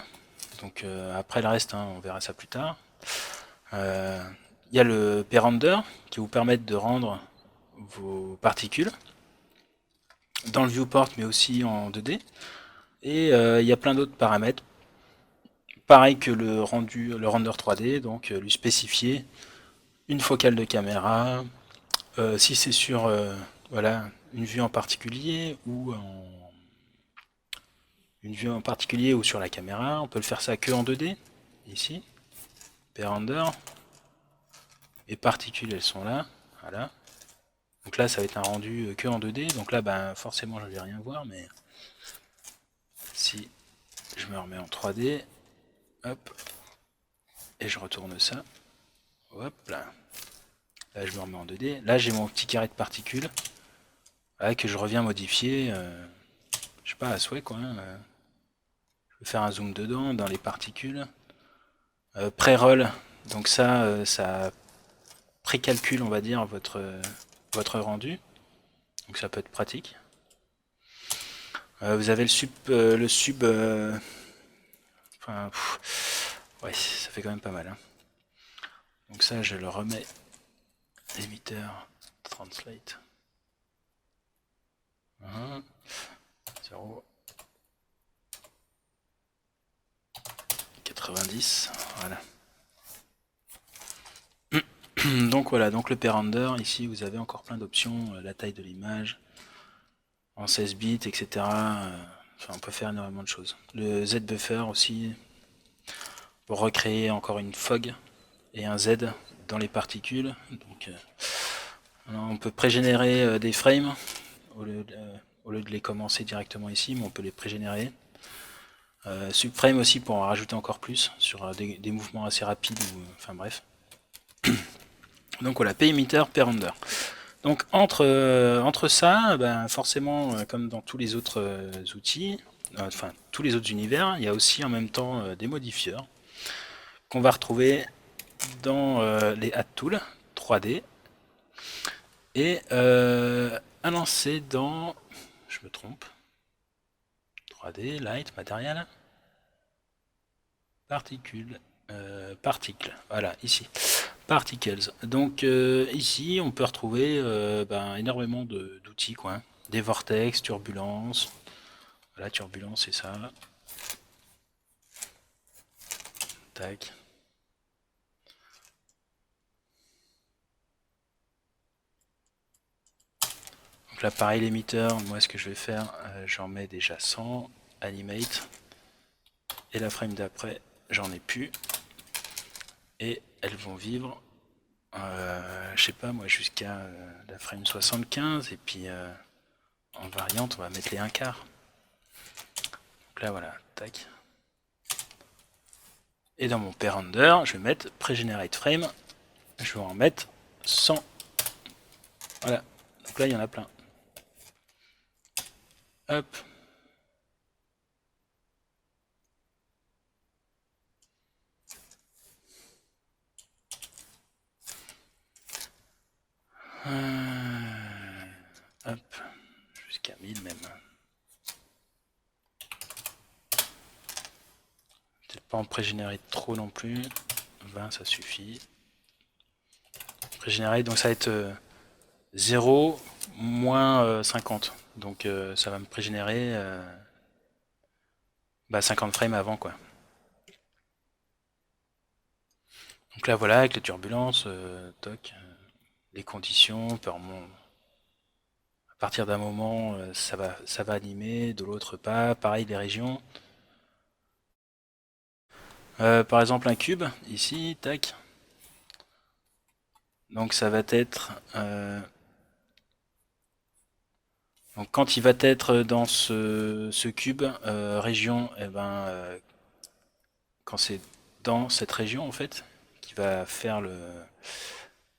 Donc après le reste, hein, on verra ça plus tard. Il y a le p-render qui vous permet de rendre vos particules dans le viewport mais aussi en 2D. Et il y a plein d'autres paramètres. Pareil que le render 3D, donc lui spécifier une focale de caméra, si c'est sur voilà, une vue en particulier ou sur la caméra, on peut le faire ça que en 2D, ici, p-render, les particules elles sont là, voilà. Donc là ça va être un rendu que en 2D, donc là ben, forcément je ne vais rien voir, mais si je me remets en 3D, hop, et je retourne ça, hop là. Là, je me remets en 2D. Là, j'ai mon petit carré de particules que je reviens modifier. Je sais pas, à souhait quoi. Hein, je peux faire un zoom dedans, dans les particules. Pré-roll. Donc ça précalcule, on va dire, votre rendu. Donc ça peut être pratique. Vous avez le sub. Enfin, ouais, ça fait quand même pas mal. Hein. Donc ça, je le remets. Émetteur, translate. 1, 0, 90, voilà. Donc voilà, donc le p-render, ici vous avez encore plein d'options, la taille de l'image, en 16 bits, etc. Enfin, on peut faire énormément de choses. Le Z-buffer aussi, pour recréer encore une fog et un Z dans les particules. Donc, on peut pré-générer des frames au lieu de les commencer directement ici, mais on peut les pré-générer. Subframe aussi pour en rajouter encore plus sur des mouvements assez rapides, enfin bref. Donc voilà, p-emitter, p-render. Donc entre ça, ben, forcément, comme dans tous les autres outils, enfin tous les autres univers, il y a aussi en même temps des modifieurs qu'on va retrouver dans les Add Tools 3D et à lancer dans, je me trompe, 3D, Light, Material, Particules, Particles, voilà, ici. Particles. Donc ici, on peut retrouver ben, énormément d'outils, quoi. Hein. Des vortex, turbulences. Voilà, turbulence, c'est ça. Tac. Donc là, pareil, l'émetteur, moi, ce que je vais faire, j'en mets déjà 100. Animate. Et la frame d'après, j'en ai plus. Et elles vont vivre, je sais pas, moi, jusqu'à la frame 75. Et puis, en variante, on va mettre les 1/4. Donc là, voilà, tac. Et dans mon pair render, je vais mettre pre-generate frame. Je vais en mettre 100. Voilà. Donc là, il y en a plein. Hop. Hop. Jusqu'à 1000 même. Peut-être pas en pré-généré trop non plus. 20 ça suffit. Pré-généré, donc ça va être 0 moins 50. Donc ça va me pré-générer 50 frames avant quoi. Donc là voilà, avec les turbulences, toc, les conditions, à partir d'un moment ça va animer, de l'autre pas, pareil les régions. Par exemple un cube, ici, tac. Donc ça va être... donc quand il va être dans ce cube, région, et quand c'est dans cette région en fait, qui va faire le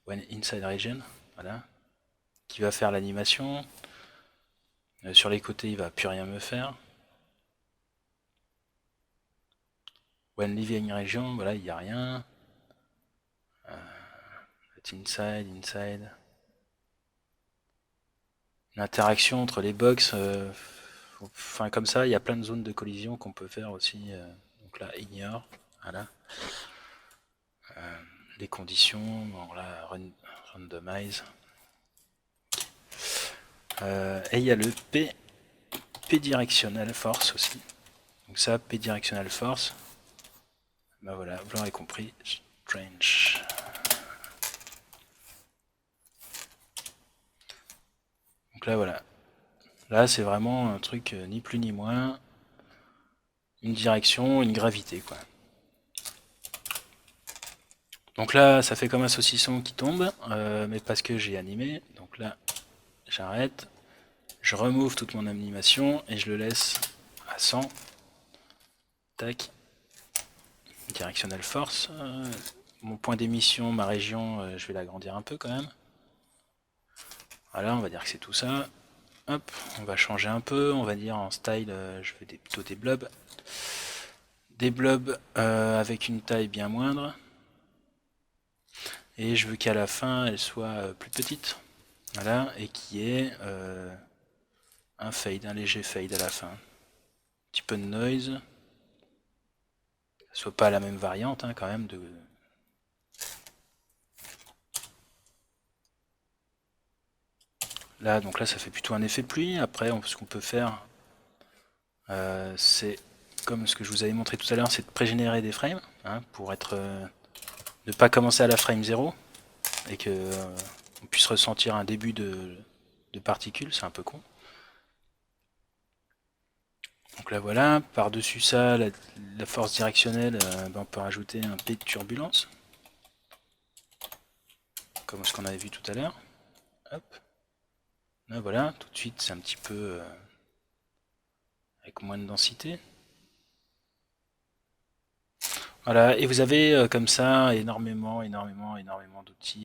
when inside region, voilà, qui va faire l'animation. Sur les côtés, il va plus rien me faire. When leaving region, voilà, il n'y a rien. Inside, inside. L'interaction entre les box, enfin comme ça, il y a plein de zones de collision qu'on peut faire aussi. Donc là, ignore, voilà. Les conditions, bon là, randomize. Et il y a le P directional force aussi. Donc ça, P directional force. Ben voilà, vous l'aurez compris, strange. Donc là voilà. Là c'est vraiment un truc ni plus ni moins. Une direction, une gravité quoi. Donc là ça fait comme un saucisson qui tombe, mais parce que j'ai animé. Donc là j'arrête. Je remove toute mon animation et je le laisse à 100. Tac. Directional force. Mon point d'émission, ma région, je vais l'agrandir un peu quand même. Voilà, on va dire que c'est tout ça. Hop, on va changer un peu. On va dire en style, je veux plutôt des blobs. Des blobs avec une taille bien moindre. Et je veux qu'à la fin, elle soit plus petite. Voilà, et qui ait un fade, un léger fade à la fin. Un petit peu de noise. Soit pas la même variante hein, quand même de... Là, donc là, ça fait plutôt un effet pluie. Après, ce qu'on peut faire, c'est comme ce que je vous avais montré tout à l'heure, c'est de pré-générer des frames hein, pour être ne pas commencer à la frame 0 et que on puisse ressentir un début de particules. C'est un peu con. Donc là, voilà. Par-dessus ça, la force directionnelle, on peut rajouter un P de turbulence, comme ce qu'on avait vu tout à l'heure. Hop. Là, voilà. Tout de suite, c'est un petit peu avec moins de densité. Voilà, et vous avez comme ça énormément d'outils.